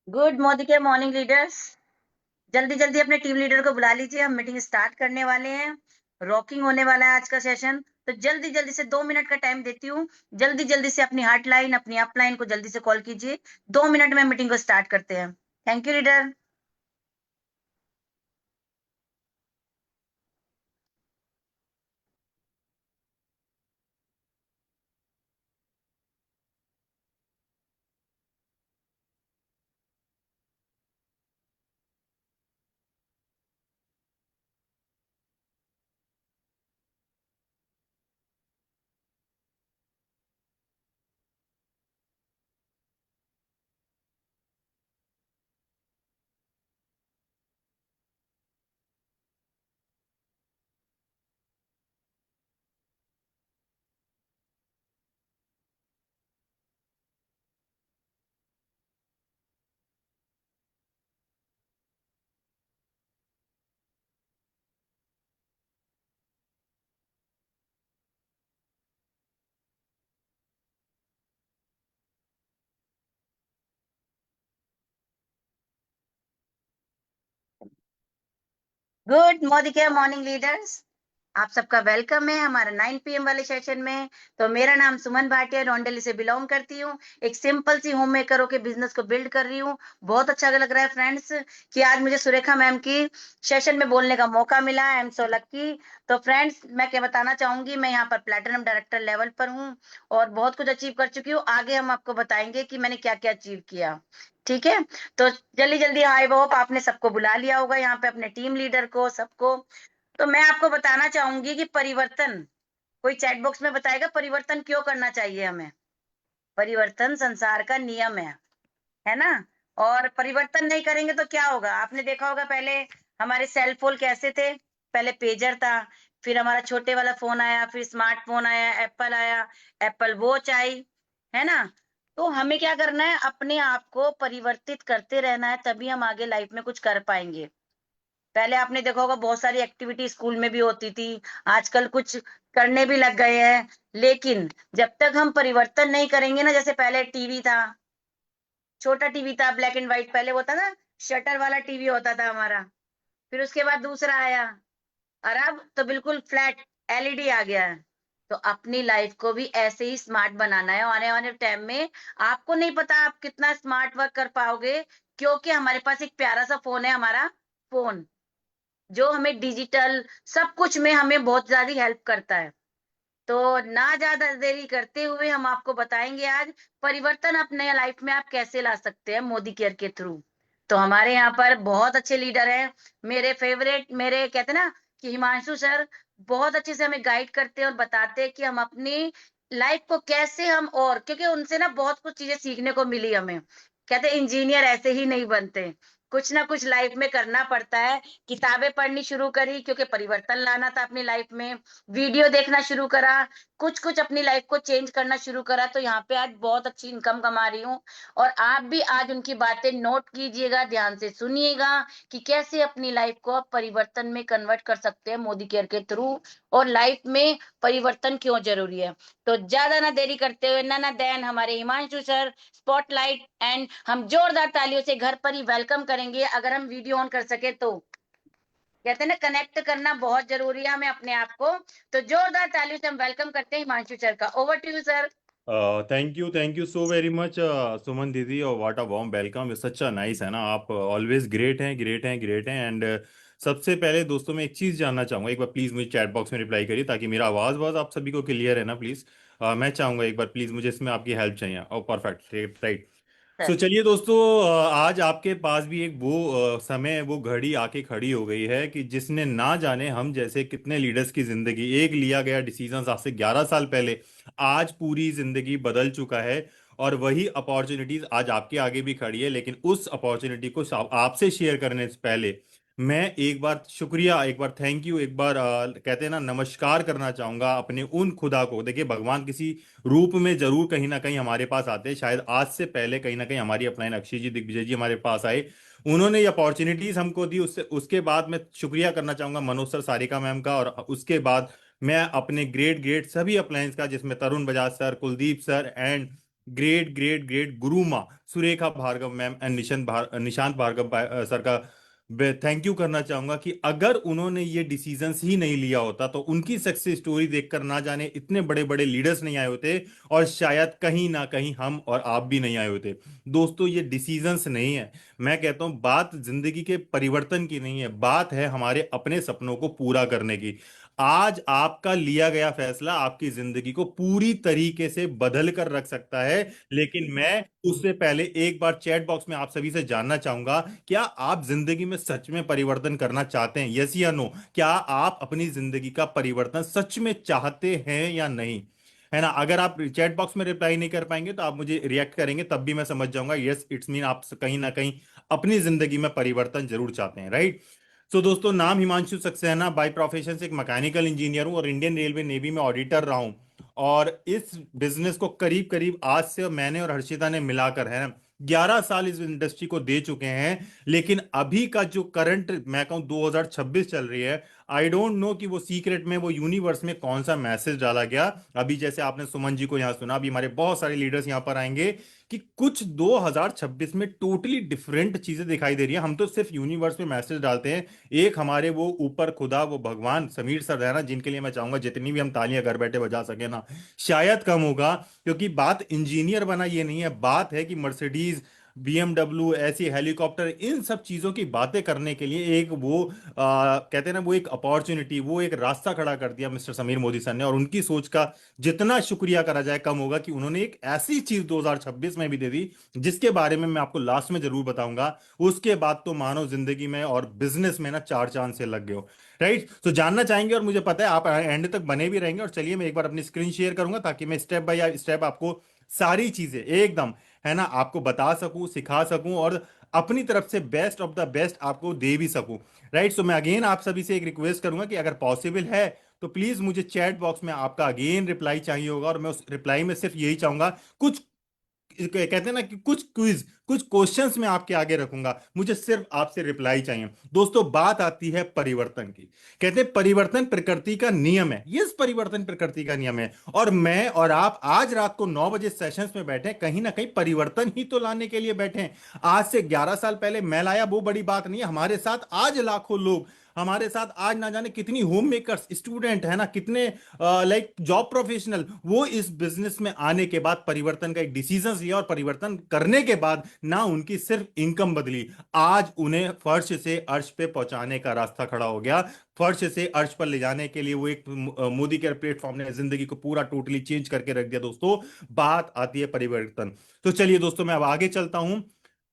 Good morning के morning leaders. जल्दी जल्दी अपने टीम लीडर को बुला लीजिए, हम मीटिंग स्टार्ट करने वाले हैं। रॉकिंग होने वाला है आज का सेशन। तो जल्दी जल्दी से 2 मिनट का टाइम देती हूँ। जल्दी जल्दी से अपनी हॉटलाइन, अपनी अपलाइन को जल्दी से कॉल कीजिए। 2 मिनट में मीटिंग को स्टार्ट करते हैं। Thank you leader. Good morning के मॉर्निंग लीडर्स। आप सबका वेलकम है हमारा 9 PM वाले सेशन में। तो मेरा नाम सुमन भाटिया, रौंडेली से बिलोंग करती हूँ। एक सिंपल सी होम मेकर के बिजनेस को बिल्ड कर रही हूँ। बहुत अच्छा लग रहा है फ्रेंड्स कि आज मुझे सुरेखा मैम की सेशन में बोलने का मौका मिला। I am so lucky. तो फ्रेंड्स, मैं क्या बताना चाहूंगी, मैं यहाँ पर प्लेटिनम डायरेक्टर लेवल पर हूँ और बहुत कुछ अचीव कर चुकी हूँ। आगे हम आपको बताएंगे कि मैंने क्या क्या अचीव किया। ठीक है। तो जल्दी जल्दी, आई होप आपने सबको बुला लिया होगा यहाँ पे, अपने टीम लीडर को, सबको। तो मैं आपको बताना चाहूंगी कि परिवर्तन, कोई चैट बॉक्स में बताएगा परिवर्तन क्यों करना चाहिए हमें। परिवर्तन संसार का नियम है ना। और परिवर्तन नहीं करेंगे तो क्या होगा, आपने देखा होगा पहले हमारे सेल फोन कैसे थे। पहले पेजर था, फिर हमारा छोटे वाला फोन आया, फिर स्मार्टफोन आया, एप्पल आया, एप्पल वॉच आई, है ना। तो हमें क्या करना है, अपने आप को परिवर्तित करते रहना है, तभी हम आगे लाइफ में कुछ कर पाएंगे। पहले आपने देखा होगा बहुत सारी एक्टिविटी स्कूल में भी होती थी, आजकल कुछ करने भी लग गए हैं। लेकिन जब तक हम परिवर्तन नहीं करेंगे ना, जैसे पहले टीवी था, छोटा टीवी था, ब्लैक एंड व्हाइट पहले होता था, शटर वाला टीवी होता था हमारा। फिर उसके बाद दूसरा आया, और अब तो बिल्कुल फ्लैट एलईडी आ गया है। तो अपनी लाइफ को भी ऐसे ही स्मार्ट बनाना है आने वाले टाइम में। आपको नहीं पता आप कितना स्मार्ट वर्क कर पाओगे, क्योंकि हमारे पास एक प्यारा सा फोन है, हमारा फोन, जो हमें डिजिटल सब कुछ में हमें बहुत ज्यादा हेल्प करता है। तो ना ज्यादा देरी करते हुए हम आपको बताएंगे आज परिवर्तन अपने लाइफ में आप कैसे ला सकते हैं मोदी केयर के थ्रू। तो हमारे यहाँ पर बहुत अच्छे लीडर हैं। मेरे फेवरेट, मेरे कहते हैं ना कि हिमांशु सर बहुत अच्छे से हमें गाइड करते हैं और बताते हैं कि हम अपनी लाइफ को कैसे हम, और क्योंकि उनसे ना बहुत कुछ चीजें सीखने को मिली हमें। कहते इंजीनियर ऐसे ही नहीं बनते, कुछ ना कुछ लाइफ में करना पड़ता है। किताबें पढ़नी शुरू करी क्योंकि परिवर्तन लाना था अपनी लाइफ में। वीडियो देखना शुरू करा, कुछ कुछ अपनी लाइफ को चेंज करना शुरू करा। तो यहाँ पे आज बहुत अच्छी इनकम कमा रही हूँ। और आप भी आज उनकी बातें नोट कीजिएगा, ध्यान से सुनिएगा कि कैसे अपनी लाइफ को आप परिवर्तन में कन्वर्ट कर सकते हैं मोदी केयर के थ्रू। और लाइफ में परिवर्तन क्यों जरूरी है। तो ज्यादा ना देरी करते हुए, ना देन, हमारे हिमांशु सर स्पॉटलाइट, एंड हम जोरदार तालियों से घर पर ही वेलकम करेंगे। अगर हम वीडियो ऑन कर सके तो, कहते हैं ना कनेक्ट करना बहुत जरूरी है हमें अपने आप को। तो जोरदार तालियों से हम वेलकम करते हैं हिमांशु सर का। Over to you sir. Thank you so very much Suman दीदी, और what a warm welcome, such a nice, है ना। आप ऑलवेज ग्रेट हैं, ग्रेट हैं, ग्रेट हैं। एंड सबसे पहले दोस्तों मैं एक चीज़ जानना चाहूंगा, एक बार प्लीज़ मुझे चैट बॉक्स में रिप्लाई करिए ताकि मेरा आवाज़ वाज आप सभी को क्लियर है ना, प्लीज़। मैं चाहूंगा एक बार प्लीज़, मुझे इसमें आपकी हेल्प चाहिए। ओ परफेक्ट, राइट। सो सर, चलिए दोस्तों, आज आपके पास भी एक वो समय, वो घड़ी आके खड़ी हो गई है कि जिसने ना जाने हम जैसे कितने लीडर्स की जिंदगी, एक लिया गया डिसीजन आज से 11 साल पहले आज पूरी जिंदगी बदल चुका है। और वही अपॉर्चुनिटीज आज आपके आगे भी खड़ी है, लेकिन उस अपॉर्चुनिटी को आपसे शेयर करने से पहले मैं एक बार शुक्रिया, एक बार थैंक यू, एक बार कहते हैं ना नमस्कार करना चाहूंगा अपने उन खुदा को। देखिए, भगवान किसी रूप में जरूर कहीं ना कहीं हमारे पास आते हैं। शायद आज से पहले कहीं ना कहीं हमारी अपलाइन अक्षय जी, दिग्विजय जी हमारे पास आए, उन्होंने ये अपॉर्चुनिटीज हमको दी। उससे उसके बाद मैं शुक्रिया करना चाहूंगा मनोज सर, सारिका मैम का। और उसके बाद मैं अपने ग्रेट ग्रेट सभी अपलायंस का, जिसमें Tarun Bajaj sir, Kuldeep sir, and great great great गुरु माँ Surekha Bhargava ma'am and Nishant Bhargava sir का थैंक यू करना चाहूंगा कि अगर उन्होंने ये डिसीजंस ही नहीं लिया होता तो उनकी सक्सेस स्टोरी देखकर ना जाने इतने बड़े बड़े लीडर्स नहीं आए होते, और शायद कहीं ना कहीं हम और आप भी नहीं आए होते। दोस्तों, ये डिसीजंस नहीं है, मैं कहता हूं बात जिंदगी के परिवर्तन की नहीं है, बात है हमारे अपने सपनों को पूरा करने की। आज आपका लिया गया फैसला आपकी जिंदगी को पूरी तरीके से बदल कर रख सकता है। लेकिन मैं उससे पहले एक बार चैट बॉक्स में आप सभी से जानना चाहूंगा, क्या आप जिंदगी में सच में परिवर्तन करना चाहते हैं? यस या नो? क्या आप अपनी जिंदगी का परिवर्तन सच में चाहते हैं या नहीं? है ना? अगर आप चैट बॉक्स में रिप्लाई नहीं कर पाएंगे तो आप मुझे रिएक्ट करेंगे, तब भी मैं समझ जाऊंगा यस इट्स मीन आप कहीं ना कहीं अपनी जिंदगी में परिवर्तन जरूर चाहते हैं, राइट? सो दोस्तों, नाम हिमांशु सक्सेना, बाय प्रोफेशन से एक मैकेनिकल इंजीनियर हूं और इंडियन रेलवे नेवी में ऑडिटर रहा हूं। और इस बिजनेस को करीब करीब आज से मैंने और हर्षिता ने मिलाकर, है ना, 11 साल इस इंडस्ट्री को दे चुके हैं। लेकिन अभी का जो करंट मैं कहूं 2026 चल रही है, आई डोंट नो कि वो सीक्रेट में, वो यूनिवर्स में कौन सा मैसेज डाला गया। अभी जैसे आपने सुमन जी को यहाँ सुना, अभी हमारे बहुत सारे लीडर्स यहाँ पर आएंगे कि कुछ 2026 में टोटली डिफरेंट चीजें दिखाई दे रही है। हम तो सिर्फ यूनिवर्स में मैसेज डालते हैं। एक हमारे वो ऊपर खुदा, वो भगवान समीर सर है ना, जिनके लिए मैं चाहूंगा जितनी भी हम तालियां घर बैठे बजा सके ना, शायद कम होगा। क्योंकि बात इंजीनियर बना ये नहीं है, बात है कि मर्सिडीज, बीएमडब्ल्यू, ऐसी हेलीकॉप्टर, इन सब चीजों की बातें करने के लिए एक वो कहते हैं ना, वो एक अपॉर्चुनिटी, वो एक रास्ता खड़ा कर दिया मिस्टर समीर मोदी सर ने। और उनकी सोच का जितना शुक्रिया करा जाए कम होगा कि उन्होंने एक ऐसी चीज 2026 में भी दे दी, जिसके बारे में मैं आपको लास्ट में जरूर बताऊंगा। उसके बाद तो मानो जिंदगी में और बिजनेस में ना चार चांद से लग गए हो, राइट? तो जानना चाहेंगे और मुझे पता है आप एंड तक बने भी रहेंगे। और चलिए मैं एक बार अपनी स्क्रीन शेयर करूंगा ताकि मैं स्टेप बाय स्टेप आपको सारी चीजें एकदम, है ना, आपको बता सकूं, सिखा सकूं और अपनी तरफ से बेस्ट ऑफ द बेस्ट आपको दे भी सकूं, राइट? सो मैं अगेन आप सभी से एक रिक्वेस्ट करूंगा कि अगर पॉसिबल है तो प्लीज मुझे चैट बॉक्स में आपका अगेन रिप्लाई चाहिए होगा। और मैं उस रिप्लाई में सिर्फ यही चाहूंगा, कुछ कहते हैं ना कि कुछ क्विज, कुछ क्वेश्चंस मैं आपके आगे रखूंगा, मुझे सिर्फ आपसे रिप्लाई चाहिए। दोस्तों, बात आती है परिवर्तन की। कहते हैं परिवर्तन प्रकृति का नियम है। यस, परिवर्तन प्रकृति का नियम है। और मैं और आप आज रात को 9 बजे सेशंस में बैठे हैं, कहीं ना कहीं परिवर्तन ही तो लाने के लिए बैठे हैं। आज से 11 साल पहले मैं लाया, वो बड़ी बात नहीं है। हमारे साथ आज लाखों लोग, हमारे साथ आज ना जाने कितनी होम मेकर्स, स्टूडेंट, है ना, कितने लाइक जॉब प्रोफेशनल, वो इस बिजनेस में आने के बाद परिवर्तन का एक डिसीजन लिया, और परिवर्तन करने के बाद ना उनकी सिर्फ इनकम बदली, आज उन्हें फर्श से अर्श पे पहुंचाने का रास्ता खड़ा हो गया। फर्श से अर्श पर ले जाने के लिए वो एक मोदी केयर प्लेटफॉर्म ने जिंदगी को पूरा टोटली चेंज करके रख दिया। दोस्तों, बात आती है परिवर्तन। तो चलिए दोस्तों, मैं अब आगे चलता हूं।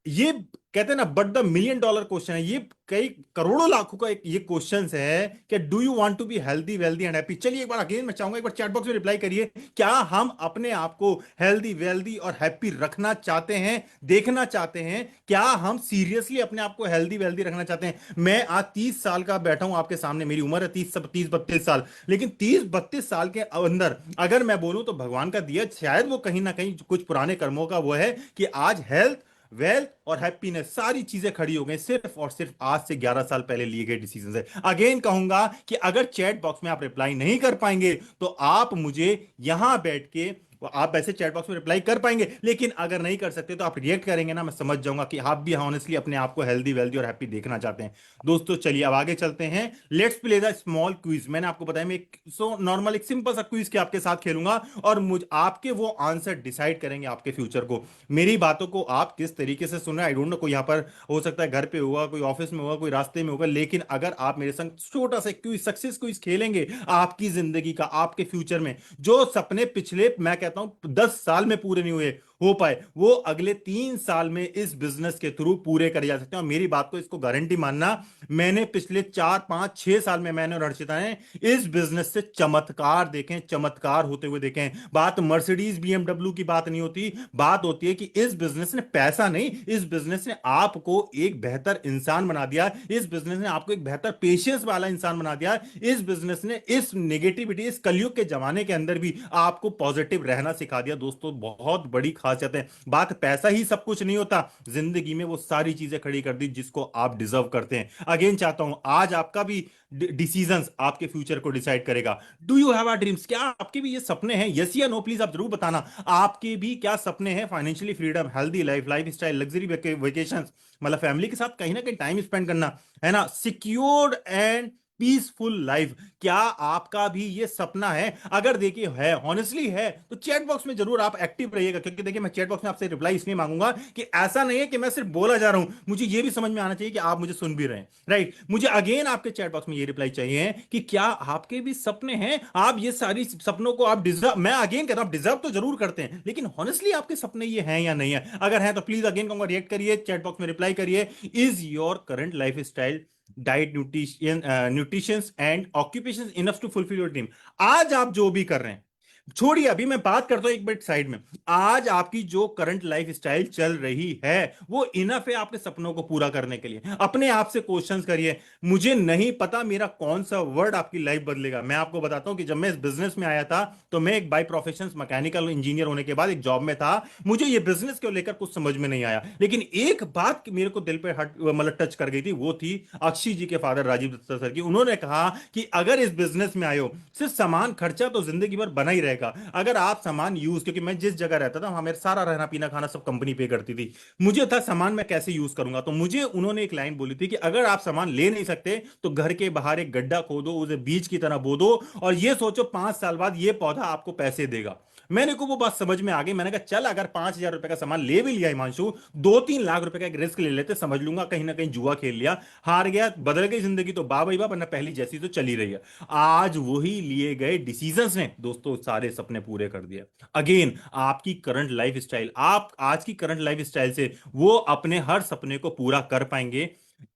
ये कहते हैं ना, but the million dollar question है, ये कई करोड़ों लाखों का एक ये क्वेश्चन है कि do you want to be healthy, wealthy and happy? चलिए एक बार अगेन मैं चाहूंगा, एक बार चैट बॉक्स में रिप्लाई करिए, क्या हम अपने आप को हेल्दी, वेल्दी और हैप्पी रखना चाहते हैं, देखना चाहते हैं? क्या हम सीरियसली अपने आप को हेल्दी, वेल्दी रखना चाहते हैं? मैं आज 30 साल का बैठा हूं आपके सामने, मेरी उम्र है 30 32 साल, लेकिन 30 32 साल के अंदर अगर मैं बोलूं तो भगवान का दिया शायद वो कहीं ना कहीं कुछ पुराने कर्मों का वो है कि आज हेल्थ, वेल्थ और हैप्पीनेस सारी चीजें खड़ी हो गई सिर्फ और सिर्फ आज से 11 साल पहले लिए गए डिसीजन से। अगेन कहूंगा कि अगर चैट बॉक्स में आप रिप्लाई नहीं कर पाएंगे तो आप मुझे यहां बैठ के, आप वैसे चैट बॉक्स में रिप्लाई कर पाएंगे, लेकिन अगर नहीं कर सकते तो आप रिएक्ट करेंगे ना, मैं समझ जाऊंगा कि आप भी ऑनेस्टली अपने आप को हेल्दी, वेल्दी और हैप्पी देखना चाहते हैं। दोस्तों, चलिए अब आगे चलते हैं। Let's play the small quiz. मैंने आपको बताया मैं एक सो नॉर्मल, एक सिंपल सा क्विज के आपके साथ खेलूंगा, और मुझ आपके वो आंसर डिसाइड करेंगे आपके फ्यूचर को। मेरी बातों को आप किस तरीके से सुन रहे हैं आई डोंट नो, कोई यहाँ पर हो सकता है घर पे होगा, कोई ऑफिस में होगा, कोई रास्ते में होगा, लेकिन अगर आप मेरे संग छोटा सा क्विज, सक्सेस क्विज खेलेंगे आपकी जिंदगी का, आपके फ्यूचर में जो सपने पिछले मैं कहता हूं 10 साल में पूरे नहीं हुए हो पाए, वो अगले 3 साल में इस बिजनेस के थ्रू पूरे करे जा सकते हैं। और मेरी बात को, इसको गारंटी मानना, मैंने पिछले 4 5 6 साल में मैंने और हर्षिता ने इस बिजनेस से चमत्कार देखे, चमत्कार होते हुए देखे हैं। बात मर्सिडीज, बीएमडब्ल्यू की बात नहीं होती, बात होती है कि इस बिजनेस ने पैसा नहीं, इस बिजनेस ने आपको एक बेहतर इंसान बना दिया, इस बिजनेस ने आपको एक बेहतर पेशेंस वाला इंसान बना दिया, इस बिजनेस ने इस नेगेटिविटी, इस कलयुग के जमाने के अंदर भी आपको पॉजिटिव रहना सिखा दिया। दोस्तों, बहुत बड़ी खास पास जाते हैं। बात पैसा ही सब कुछ नहीं होता, जिंदगी में वो सारी चीजें खड़ी कर दी जिसको आप डिजर्व करते हैं। अगेन चाहता हूं आज आपका भी डिसीजंस आपके फ्यूचर को डिसाइड करेगा। Do you have a dreams? क्या आपके भी ये सपने हैं? यस या नो प्लीज आप जरूर बताना। आपके भी क्या सपने हैं? Financially freedom, healthy life, life style, luxury vacation, मतलब फैमिली के साथ कहीं ना कहीं टाइम स्पेंड करना, है ना, सिक्योर्ड एंड पीसफुल लाइफ। क्या आपका भी ये सपना है? अगर देखिए है, ऑनेस्टली है, तो चैट बॉक्स में जरूर आप एक्टिव रहिएगा, क्योंकि देखिए मैं चैट बॉक्स में आपसे रिप्लाई इसलिए मांगूंगा कि ऐसा नहीं है कि मैं सिर्फ बोला जा रहा हूं, मुझे ये भी समझ में आना चाहिए कि आप मुझे सुन भी रहे हैं, राइट। मुझे अगेन आपके चैट बॉक्स में ये रिप्लाई चाहिए कि क्या आपके भी सपने हैं? आप ये सारी सपनों को आप डिजर्व, मैं अगेन कह रहा हूं, आप डिजर्व तो जरूर करते हैं, लेकिन ऑनेस्टली आपके सपने ये हैं या नहीं है? अगर हैं तो प्लीज अगेन कहूंगा रिएक्ट करिए, चैट बॉक्स में रिप्लाई करिए। Is your current lifestyle, diet, nutrition and occupation enough to fulfil your dream? आज आप जो भी कर रहे हैं, छोड़िए, अभी मैं बात करता हूं एक मिनट साइड में। आज आपकी जो करंट लाइफ स्टाइल चल रही है वो इनफ है आपके सपनों को पूरा करने के लिए? अपने आप से क्वेश्चंस करिए। मुझे नहीं पता मेरा कौन सा वर्ड आपकी लाइफ बदलेगा। मैं आपको बताता हूं कि जब मैं इस बिजनेस में आया था तो मैं एक बाय प्रोफेशन मैकेनिकल इंजीनियर होने के बाद एक जॉब में था। मुझे ये बिजनेस को लेकर कुछ समझ में नहीं आया, लेकिन एक बात मेरे को दिल पे हट मतलब टच कर गई थी, वो थी अक्षय जी के फादर राजीव दत्ता सर की। उन्होंने कहा कि अगर इस बिजनेस में आए हो, सिर्फ सामान खर्चा तो जिंदगी भर बना ही रहेगा, अगर आप सामान यूज, क्योंकि मैं जिस जगह रहता था वहां मेरा सारा रहना पीना खाना सब कंपनी पे करती थी, मुझे था सामान मैं कैसे यूज करूंगा। तो मुझे उन्होंने एक लाइन बोली थी कि अगर आप सामान ले नहीं सकते तो घर के बाहर एक गड्ढा खोदो, उसे बीज की तरह बो दो, और ये सोचो 5 साल बाद ये पौधा आपको पैसे देगा। मैंने को वो बात समझ में आ गई। मैंने कहा चल, अगर 5,000 रुपए का सामान ले भी लिया हिमांशु, 2-3 लाख रुपए का एक रिस्क ले लेते, समझ लूंगा कहीं ना कहीं जुआ खेल लिया, हार गया, बदल गई जिंदगी तो बा भाई बा, वरना पहली जैसी तो चली रही है। आज वही लिए गए डिसीजंस ने दोस्तों सारे सपने पूरे कर दिए। अगेन आपकी करंट लाइफ स्टाइल, आप आज की करंट लाइफ स्टाइल से वो अपने हर सपने को पूरा कर पाएंगे।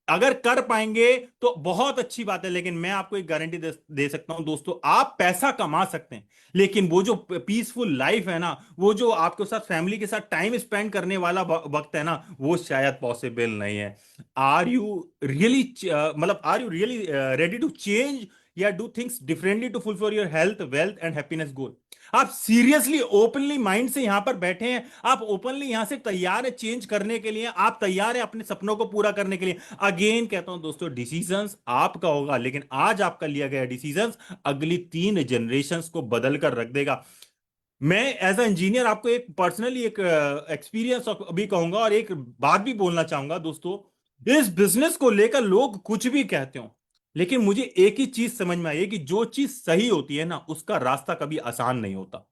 अगर कर पाएंगे तो बहुत अच्छी बात है, लेकिन मैं आपको एक गारंटी दे सकता हूं दोस्तों, आप पैसा कमा सकते हैं, लेकिन वो जो पीसफुल लाइफ है ना, वो जो आपके साथ फैमिली के साथ टाइम स्पेंड करने वाला वक्त है ना, वो शायद पॉसिबल नहीं है। आर यू रियली, मतलब are you really ready to change या do things differently to fulfil your health, wealth and happiness goal? आप सीरियसली ओपनली माइंड से यहां पर बैठे हैं? आप ओपनली यहां से तैयार है चेंज करने के लिए? आप तैयार है अपने सपनों को पूरा करने के लिए? अगेन कहता हूं दोस्तों, डिसीजंस आपका होगा, लेकिन आज आपका लिया गया डिसीजंस अगली 3 जनरेशंस को बदल कर रख देगा। मैं एज अ इंजीनियर आपको एक पर्सनली एक एक्सपीरियंस अभी कहूंगा, और एक बात भी बोलना चाहूंगा दोस्तों। इस बिजनेस को लेकर लोग कुछ भी कहते हो, लेकिन मुझे एक ही चीज समझ में आई है कि जो चीज सही होती है ना, उसका रास्ता कभी आसान नहीं होता।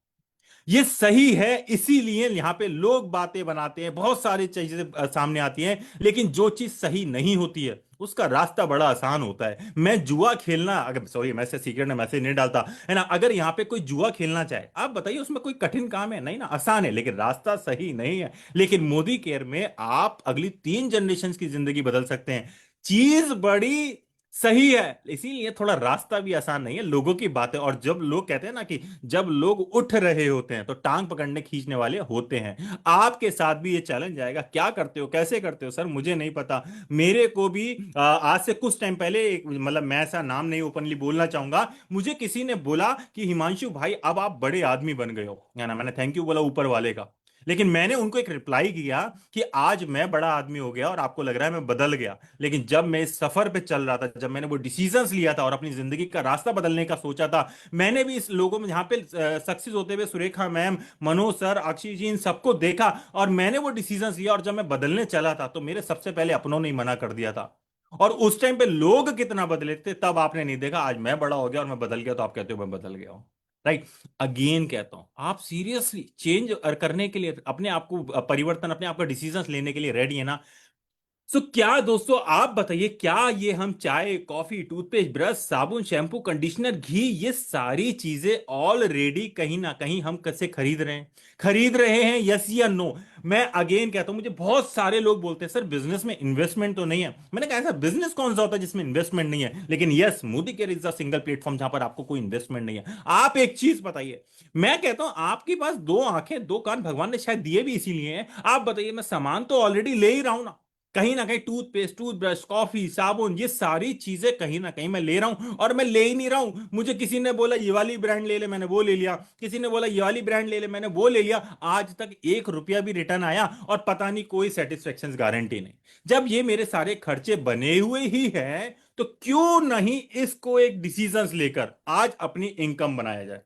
ये सही है, इसीलिए यहां पे लोग बातें बनाते हैं, बहुत सारी चीजें सामने आती हैं, लेकिन जो चीज सही नहीं होती है उसका रास्ता बड़ा आसान होता है। मैं जुआ खेलना, अगर सॉरी मैं से सीक्रेट में मैसेज नहीं डालता है ना, अगर यहां पे कोई जुआ खेलना चाहे, आप बताइए उसमें कोई कठिन काम है? नहीं ना, आसान है, लेकिन रास्ता सही नहीं है। लेकिन मोदी केयर में आप अगली 3 जनरेशन की जिंदगी बदल सकते हैं। चीज बड़ी सही है, इसीलिए थोड़ा रास्ता भी आसान नहीं है। लोगों की बातें, और जब लोग कहते हैं ना कि जब लोग उठ रहे होते हैं तो टांग पकड़ने खींचने वाले होते हैं। आपके साथ भी ये चैलेंज आएगा। क्या करते हो, कैसे करते हो सर, मुझे नहीं पता। मेरे को भी आज से कुछ टाइम पहले मतलब मैं ऐसा नाम नहीं ओपनली बोलना चाहूंगा, मुझे किसी ने बोला कि हिमांशु भाई अब आप बड़े आदमी बन गए हो, है ना। मैंने थैंक यू बोला ऊपर वाले का, लेकिन मैंने उनको एक रिप्लाई किया कि आज मैं बड़ा आदमी हो गया और आपको लग रहा है मैं बदल गया, लेकिन जब मैं इस सफर पे चल रहा था, जब मैंने वो डिसीजंस लिया था और अपनी जिंदगी का रास्ता बदलने का सोचा था, मैंने भी इस लोगों में जहां पे सक्सेस होते हुए सुरेखा मैम, मनोज सर, अक्षय जी, इन सबको देखा, और मैंने वो डिसीजंस लिया, और जब मैं बदलने चला था तो मेरे सबसे पहले अपनों ने ही मना कर दिया था। और उस टाइम पे लोग कितना बदले थे तब आपने नहीं देखा। आज मैं बड़ा हो गया और मैं बदल गया तो आप कहते हो मैं बदल गया हूं, राइट। अगेन कहता हूं, आप सीरियसली चेंज करने के लिए, अपने आप को परिवर्तन, अपने आप का डिसीजन लेने के लिए रेडी है ना? सो क्या दोस्तों आप बताइए, क्या ये हम चाय, कॉफी, टूथपेस्ट, ब्रश, साबुन, शैम्पू, कंडीशनर, घी, ये सारी चीजें ऑलरेडी कहीं ना कहीं हम कैसे खरीद रहे हैं? खरीद रहे हैं, यस या नो? मैं अगेन कहता हूं, मुझे बहुत सारे लोग बोलते हैं सर बिजनेस में इन्वेस्टमेंट तो नहीं है। मैंने कहा ऐसा बिजनेस कौन सा होता है जिसमें इन्वेस्टमेंट नहीं है? लेकिन yes, Modi care is a single platform जहां पर आपको कोई इन्वेस्टमेंट नहीं है। आप एक चीज बताइए, मैं कहता हूं आपके पास 2 आंखें 2 कान भगवान ने शायद दिए भी इसीलिए हैं। आप बताइए, मैं सामान तो ऑलरेडी ले ही रहा हूं ना, कहीं ना कहीं टूथपेस्ट, टूथब्रश, कॉफी, साबुन, ये सारी चीजें कहीं ना कहीं मैं ले रहा हूं, और मैं ले ही नहीं रहा हूं। मुझे किसी ने बोला ये वाली ब्रांड ले ले, मैंने वो ले लिया। किसी ने बोला ये वाली ब्रांड ले ले, मैंने वो ले लिया। आज तक 1 रुपया भी रिटर्न आया और पता नहीं कोई सेटिस्फेक्शन गारंटी नहीं। जब ये मेरे सारे खर्चे बने हुए ही हैं, तो क्यों नहीं इसको एक डिसीजंस लेकर आज अपनी इनकम बनाया जाए।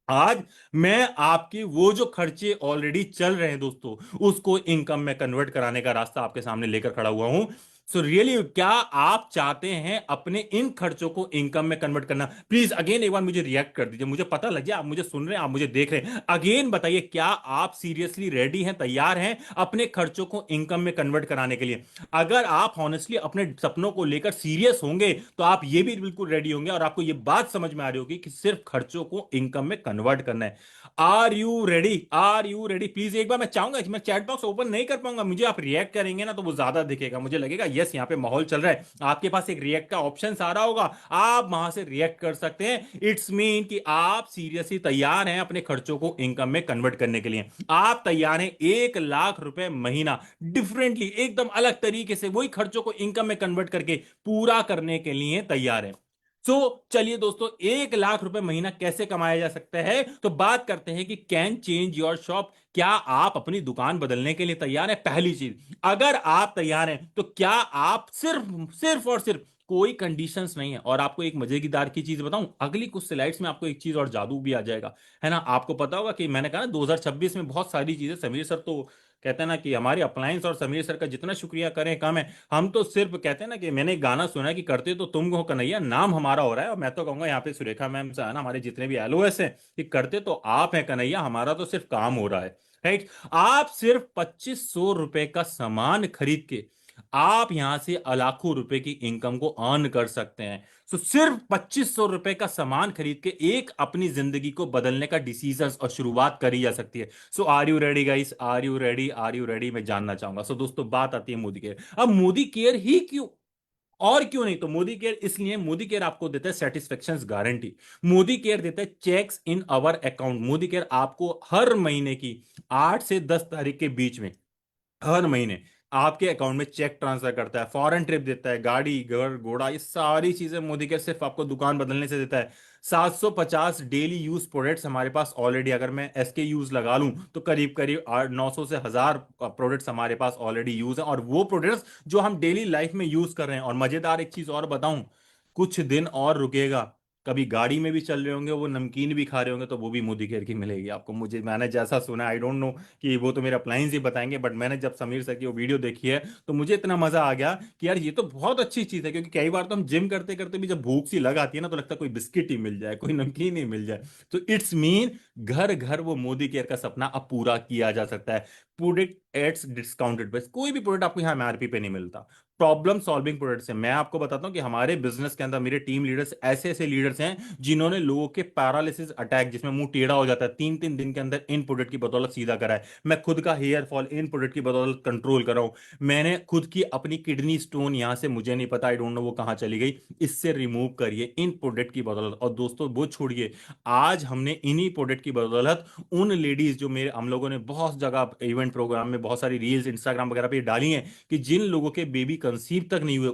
आज मैं आपकी वो जो खर्चे ऑलरेडी चल रहे हैं दोस्तों, उसको इनकम में कन्वर्ट कराने का रास्ता आपके सामने लेकर खड़ा हुआ हूं। सो रियली क्या आप चाहते हैं अपने इन खर्चों को इनकम में कन्वर्ट करना? प्लीज अगेन एक बार मुझे रिएक्ट कर दीजिए, मुझे पता लगे आप मुझे सुन रहे हैं, आप मुझे देख रहे हैं। अगेन बताइए, क्या आप सीरियसली रेडी हैं, तैयार हैं अपने खर्चों को इनकम में कन्वर्ट कराने के लिए? अगर आप ऑनेस्टली अपने सपनों को लेकर सीरियस होंगे, तो आप ये भी बिल्कुल रेडी होंगे और आपको ये बात समझ में आ रही होगी कि सिर्फ खर्चों को इनकम में कन्वर्ट करना है। Are you ready? Are you ready? Please एक बार मैं चाहूंगा कि मैं चैट बॉक्स ओपन नहीं कर पाऊंगा, मुझे आप रिएक्ट करेंगे ना तो वो ज्यादा दिखेगा, मुझे लगेगा यस यहाँ पे माहौल चल रहा है। आपके पास एक रिएक्ट का ऑप्शन आ रहा होगा, आप वहां से रिएक्ट कर सकते हैं। इट्स मीन कि आप सीरियसली तैयार हैं अपने खर्चों को इनकम में कन्वर्ट करने के लिए। आप तैयार हैं 1 लाख रुपए महीना डिफरेंटली, एकदम अलग तरीके से वही खर्चों को इनकम में कन्वर्ट करके पूरा करने के लिए तैयार हैं। चलिए दोस्तों, 1 लाख रुपए महीना कैसे कमाया जा सकता है, तो बात करते हैं कि कैन चेंज योर शॉप। क्या आप अपनी दुकान बदलने के लिए तैयार हैं? पहली चीज, अगर आप तैयार हैं तो क्या आप सिर्फ सिर्फ और सिर्फ, कोई कंडीशंस नहीं है। और आपको एक मजेदार की चीज बताऊं, अगली कुछ स्लाइड्स में आपको एक चीज और जादू भी आ जाएगा, है ना। आपको पता होगा कि मैंने कहा ना 2026 में बहुत सारी चीजें, समीर सर तो कहते हैं ना कि हमारे अप्लायंस और समीर सर का जितना शुक्रिया करें कम है। हम तो सिर्फ कहते हैं ना कि मैंने एक गाना सुना है कि करते तो तुम हो कन्हैया, नाम हमारा हो रहा है। और मैं तो कहूंगा यहाँ पे सुरेखा मैम से है ना, हमारे जितने भी एलओएस हैं, कि करते तो आप हैं कन्हैया, हमारा तो सिर्फ काम हो रहा है। राइट? आप सिर्फ 2500 रुपए का सामान खरीद के आप यहां से लाखों रुपए की इनकम को अर्न कर सकते हैं। सिर्फ 2500 रुपए का सामान खरीद के एक अपनी जिंदगी को बदलने का डिसीजन और शुरुआत करी जा सकती है। Are you ready guys? Are you ready? Are you ready? मैं जानना चाहूंगा। दोस्तों, बात आती है मोदी केयर। अब मोदी केयर ही क्यों, और क्यों नहीं? तो मोदी केयर इसलिए, मोदी केयर आपको देता है सेटिस्फेक्शन गारंटी। मोदी केयर देता है चेक्स इन अवर अकाउंट। मोदी केयर आपको हर महीने की 8 से 10 तारीख के बीच में, हर महीने आपके अकाउंट में चेक ट्रांसफर करता है, फॉरेन ट्रिप देता है, गाड़ी, घर, घोड़ा, ये सारी चीजें मोदी केयर सिर्फ आपको दुकान बदलने से देता है। 750 डेली यूज प्रोडक्ट्स हमारे पास ऑलरेडी, अगर मैं एसके यूज लगा लूं तो करीब करीब 900 से 1000 प्रोडक्ट्स हमारे पास ऑलरेडी यूज है, और वो प्रोडक्ट्स जो हम डेली लाइफ में यूज कर रहे हैं। और मजेदार एक चीज और बताऊं, कुछ दिन और रुकेगा, कभी गाड़ी में भी चल रहे होंगे, वो नमकीन भी खा रहे होंगे, तो वो भी मोदी केयर की मिलेगी आपको। मुझे, मैंने जैसा सुना, आई डोंट नो कि वो तो मेरे अप्लायंस ही बताएंगे, बट मैंने जब समीर सर की वो वीडियो देखी है तो मुझे इतना मजा आ गया कि यार ये तो बहुत अच्छी चीज है। क्योंकि कई बार तो हम जिम करते करते भी जब भूख सी लग आती है ना, तो लगता है कोई बिस्किट ही मिल जाए, कोई नमकीन ही मिल जाए। तो इट्स मीन घर घर वो मोदी केयर का सपना अब पूरा किया जा सकता है। प्रोडक्ट एट्स डिस्काउंटेड प्राइस, कोई भी प्रोडक्ट आपको यहाँ एमआरपी पे नहीं मिलता। प्रॉब्लम सॉल्विंग प्रोडक्ट्स हैं। मैं आपको बताता हूँ कि हमारे बिजनेस के अंदर मेरे टीम लीडर्स ऐसे ऐसे लीडर्स हैं जिन्होंने लोगों के पैरालिसिस अटैक, जिसमें मुंह टेढ़ा हो जाता है, 3 3 दिन के अंदर इन प्रोडक्ट की बदौलत सीधा करा है। मैं खुद का हेयर फॉल इन प्रोडक्ट की बदौलत कंट्रोल कर रहा हूं। मैंने खुद की अपनी किडनी स्टोन, यहां से मुझे नहीं पता, आई डोंट नो वो कहां चली गई, इससे रिमूव करिए इन प्रोडक्ट की बदौलत। और दोस्तों वो छोड़िए, आज हमने इन्हीं प्रोडक्ट की बदौलत उन लेडीज, जो मेरे, हम लोगों ने बहुत जगह इवेंट प्रोग्राम में बहुत सारी रील्स इंस्टाग्राम वगैरह पे डाली हैं, कि जिन लोगों के बेबी कंसीव तक नहीं हुए,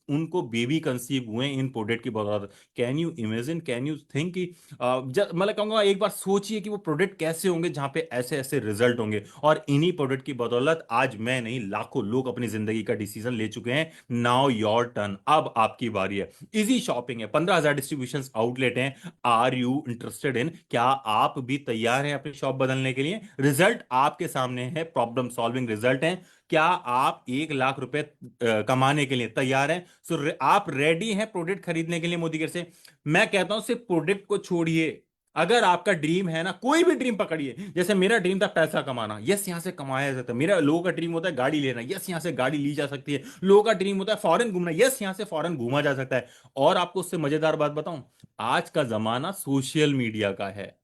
उनको बेबी कंसीव हुए इन प्रोडक्ट की बदौलत। Can you imagine, can you think कि मतलब कहूंगा एक बार सोचिए कि वो प्रोडक्ट कैसे होंगे जहां पे ऐसे ऐसे रिजल्ट होंगे। और इन्हीं प्रोडक्ट की बदौलत आज मैं नहीं, लाखों लोग अपनी जिंदगी का डिसीजन ले चुके हैं। नाउ योर टर्न, अब आपकी बारी है। इजी शॉपिंग है, 15,000 डिस्ट्रीब्यूशन आउटलेट हैं। Are you interested in? क्या आप भी तैयार हैं अपनी शॉप बदलने के लिए? रिजल्ट आपके सामने है, प्रॉब्लम सॉल्विंग रिजल्ट है। क्या आप 1 लाख रुपए कमाने के लिए तैयार हैं? आप रेडी हैं प्रोडक्ट खरीदने के लिए मोदी केयर से? मैं कहता हूं सिर्फ प्रोडक्ट को छोड़िए, अगर आपका ड्रीम है ना, कोई भी ड्रीम पकड़िए। जैसे मेरा ड्रीम था पैसा कमाना, यस यहां से कमाया जा सकता है। मेरा, लोगों का ड्रीम होता है गाड़ी लेना, यस यहां से गाड़ी ली जा सकती है। लोगों का ड्रीम होता है फॉरेन घूमना, यस यहां से फॉरेन घूमा जा सकता है। और आपको उससे मजेदार बात बताऊं, आज का जमाना सोशल मीडिया का है।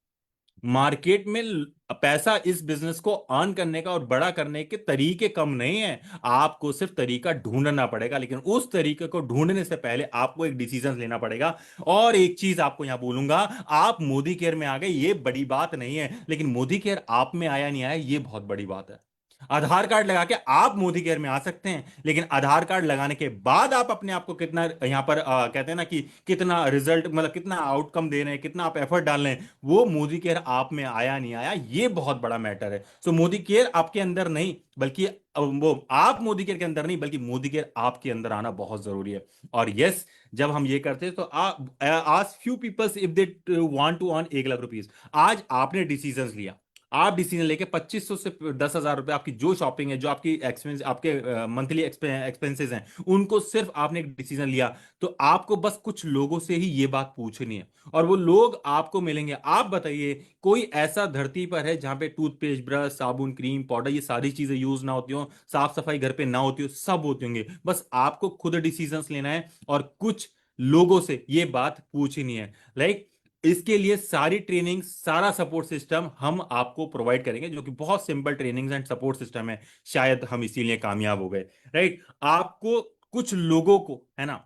मार्केट में पैसा, इस बिजनेस को अर्न करने का और बड़ा करने के तरीके कम नहीं है। आपको सिर्फ तरीका ढूंढना पड़ेगा, लेकिन उस तरीके को ढूंढने से पहले आपको एक डिसीजन लेना पड़ेगा। और एक चीज आपको यहां बोलूंगा, आप मोदी केयर में आ गए ये बड़ी बात नहीं है, लेकिन मोदी केयर आप में आया नहीं आया ये बहुत बड़ी बात है। आधार कार्ड लगा के आप मोदी केयर में आ सकते हैं, लेकिन आधार कार्ड लगाने के बाद आप अपने आप को कितना यहां पर कहते हैं ना कि कितना रिजल्ट, मतलब कितना आउटकम दे रहे हैं, कितना आप एफर्ट डाल रहे हैं, वो मोदी केयर आप में आया नहीं आया, ये बहुत बड़ा मैटर है। सो मोदी केयर आपके अंदर नहीं, बल्कि वो आप मोदी केयर के अंदर नहीं, बल्कि मोदी केयर आपके अंदर आना बहुत जरूरी है। और यस, जब हम ये करते हैं तो आज few peoples if they want to earn 1 lakh rupees, आज आपने डिसीजन लिया, आप डिसीजन लेके 2500 से 10,000 रुपए आपकी जो शॉपिंग है, जो आपकी एक्सपेंस, आपके मंथली एक्सपेंसेस हैं, उनको सिर्फ आपने एक डिसीजन लिया, तो आपको बस कुछ लोगों से ही ये बात पूछनी है, और वो लोग आपको मिलेंगे। आप बताइए, कोई ऐसा धरती पर है जहां पे टूथपेस्ट, ब्रश, साबुन, क्रीम, पाउडर, ये सारी चीजें यूज ना होती हो, साफ सफाई घर पे ना होती हो? सब होती होंगे, बस आपको खुद डिसीजंस लेना है और कुछ लोगों से ये बात पूछनी है। लाइक इसके लिए सारी ट्रेनिंग, सारा सपोर्ट सिस्टम हम आपको प्रोवाइड करेंगे, जो कि बहुत simple trainings and support system है। शायद हम इसीलिए कामयाब हो गए। राइट, आपको कुछ लोगों को है ना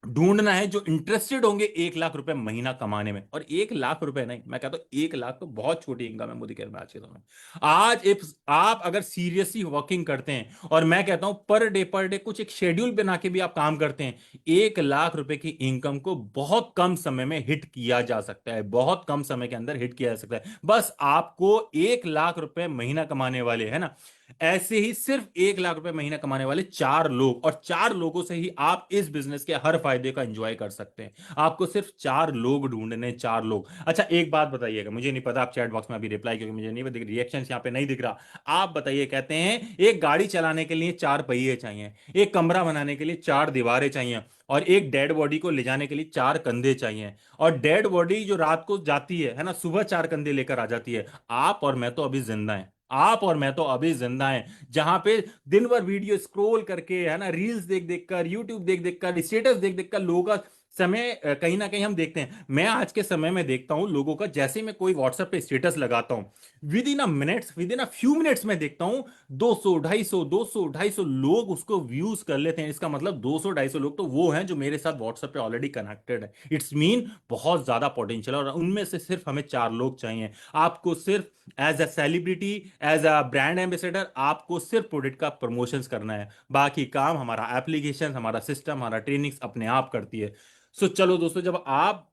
ढूंढना है जो इंटरेस्टेड होंगे 1 लाख रुपए महीना कमाने में। और 1 लाख रुपए नहीं, मैं कहता हूं 1 लाख तो बहुत छोटी इनकम है मोदी केयर में आज के समय में। आज इफ आप अगर सीरियसली वर्किंग करते हैं, और मैं कहता हूं पर डे कुछ एक शेड्यूल बना के भी आप काम करते हैं, 1 लाख रुपए की इनकम को बहुत कम समय में हिट किया जा सकता है, बहुत कम समय के अंदर हिट किया जा सकता है। बस आपको 1 लाख रुपए महीना कमाने वाले है ना, ऐसे ही सिर्फ 1 लाख रुपए महीना कमाने वाले 4 लोग, और 4 लोगों से ही आप इस बिजनेस के हर फायदे का एंजॉय कर सकते हैं। आपको सिर्फ 4 लोग ढूंढने, 4 लोग। अच्छा, एक बात बताइएगा, मुझे नहीं पता आप चैट बॉक्स में अभी रिप्लाई, क्योंकि मुझे नहीं रिएक्शन यहाँ पे नहीं दिख रहा। आप बताइए, कहते हैं एक गाड़ी चलाने के लिए 4 पहिए चाहिए, एक कमरा बनाने के लिए 4 दीवारें चाहिए, और एक डेड बॉडी को ले जाने के लिए 4 कंधे चाहिए। और डेड बॉडी जो रात को जाती है ना, सुबह 4 कंधे लेकर आ जाती है। आप और मैं तो अभी जिंदा हैं, आप और मैं तो अभी जिंदा हैं, जहां पे दिन भर वीडियो स्क्रॉल करके है ना, रील्स देख देख कर, यूट्यूब देख देख कर, स्टेटस देख देख कर लोगों का समय कहीं ना कहीं हम देखते हैं। मैं आज के समय में देखता हूं लोगों का, जैसे ही मैं कोई व्हाट्सएप पे स्टेटस लगाता हूं, with in a few minutes में देखता हूं 200 250 लोग उसको व्यूज कर लेते हैं। इसका मतलब 200 250 लोग तो वो हैं जो मेरे साथ व्हाट्सएप पे ऑलरेडी कनेक्टेड है। इट्स मीन बहुत ज्यादा पोटेंशियल है, और उनमें से सिर्फ हमें 4 लोग चाहिए। आपको सिर्फ as a celebrity, as a brand ambassador, आपको सिर्फ प्रोडक्ट का प्रमोशंस करना है, बाकी काम हमारा एप्लीकेशन, हमारा सिस्टम, हमारा ट्रेनिंग्स अपने आप करती है। सो चलो दोस्तों, जब आप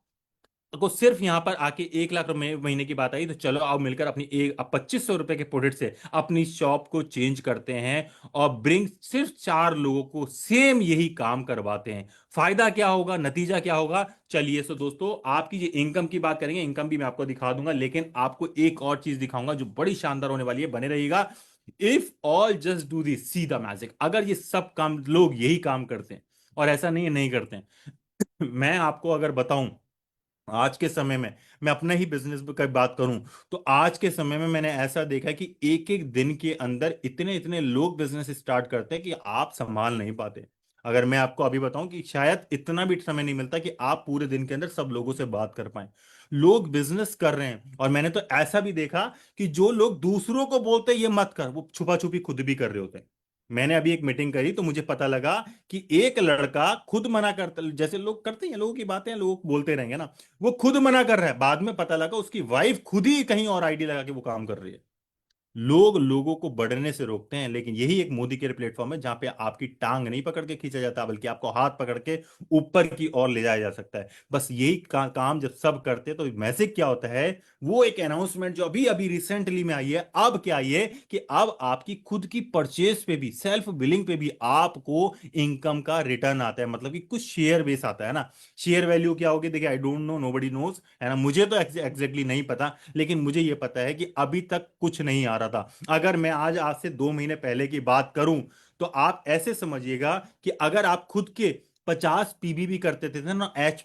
को सिर्फ यहां पर आके 1 लाख रुपए महीने की बात आई, तो चलो आओ मिलकर अपनी एक 2500 रुपए के प्रोडक्ट से अपनी शॉप को चेंज करते हैं, और ब्रिंग सिर्फ 4 लोगों को सेम यही काम करवाते हैं। फायदा क्या होगा, नतीजा क्या होगा? चलिए, सो दोस्तों, आपकी ये इनकम की बात करेंगे, इनकम भी मैं आपको दिखा दूंगा, लेकिन आपको एक और चीज दिखाऊंगा जो बड़ी शानदार होने वाली है, बने रहिएगा। If all just do this, see the magic, अगर ये सब काम लोग यही काम करते हैं, और ऐसा नहीं है नहीं करते हैं, मैं आपको अगर बताऊं, आज के समय में, मैं अपने ही बिजनेस की बात करूं, तो आज के समय में मैंने ऐसा देखा कि एक एक दिन के अंदर इतने इतने लोग बिजनेस स्टार्ट करते हैं कि आप संभाल नहीं पाते। अगर मैं आपको अभी बताऊं कि शायद इतना भी समय नहीं मिलता कि आप पूरे दिन के अंदर सब लोगों से बात कर पाए। लोग बिजनेस कर रहे हैं, और मैंने तो ऐसा भी देखा कि जो लोग दूसरों को बोलते हैं ये मत कर, वो छुपा छुपी खुद भी कर रहे होते हैं। मैंने अभी एक मीटिंग करी तो मुझे पता लगा कि एक लड़का खुद मना करता, जैसे लोग करते हैं, लोगों की बातें लोग बोलते रहेंगे ना, वो खुद मना कर रहा है, बाद में पता लगा उसकी वाइफ खुद ही कहीं और आईडी लगा के वो काम कर रही है। लोग लोगों को बढ़ने से रोकते हैं, लेकिन यही एक मोदी केयर प्लेटफॉर्म है जहां पे आपकी टांग नहीं पकड़ के खींचा जाता, बल्कि आपको हाथ पकड़ के ऊपर की ओर ले जाया जा सकता है। बस यही काम जब सब करते हैं, तो मैजिक क्या होता है, वो एक अनाउंसमेंट जो अभी अभी रिसेंटली में आई है, अब क्या आई है कि अब आपकी खुद की परचेज पे भी, सेल्फ बिलिंग पे भी आपको इनकम का रिटर्न आता है, मतलब कि कुछ शेयर बेस आता है ना। शेयर वैल्यू क्या होगी, देखिए, I don't know, nobody knows, है ना, मुझे तो एग्जैक्टली नहीं पता, लेकिन मुझे यह पता है कि अभी तक कुछ नहीं आ रहा था। अगर मैं आज से 2 महीने पहले की बात करूं, तो आप ऐसे समझिएगा कि अगर आप खुद के 50 पीबी भी करते थे ना, एज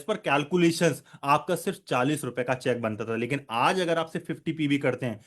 पर कैलकुलेशंस, आपका सिर्फ 40 रुपए का चेक बनता था। लेकिन आज अगर आप सिर्फ 50 पीबी करते हैं,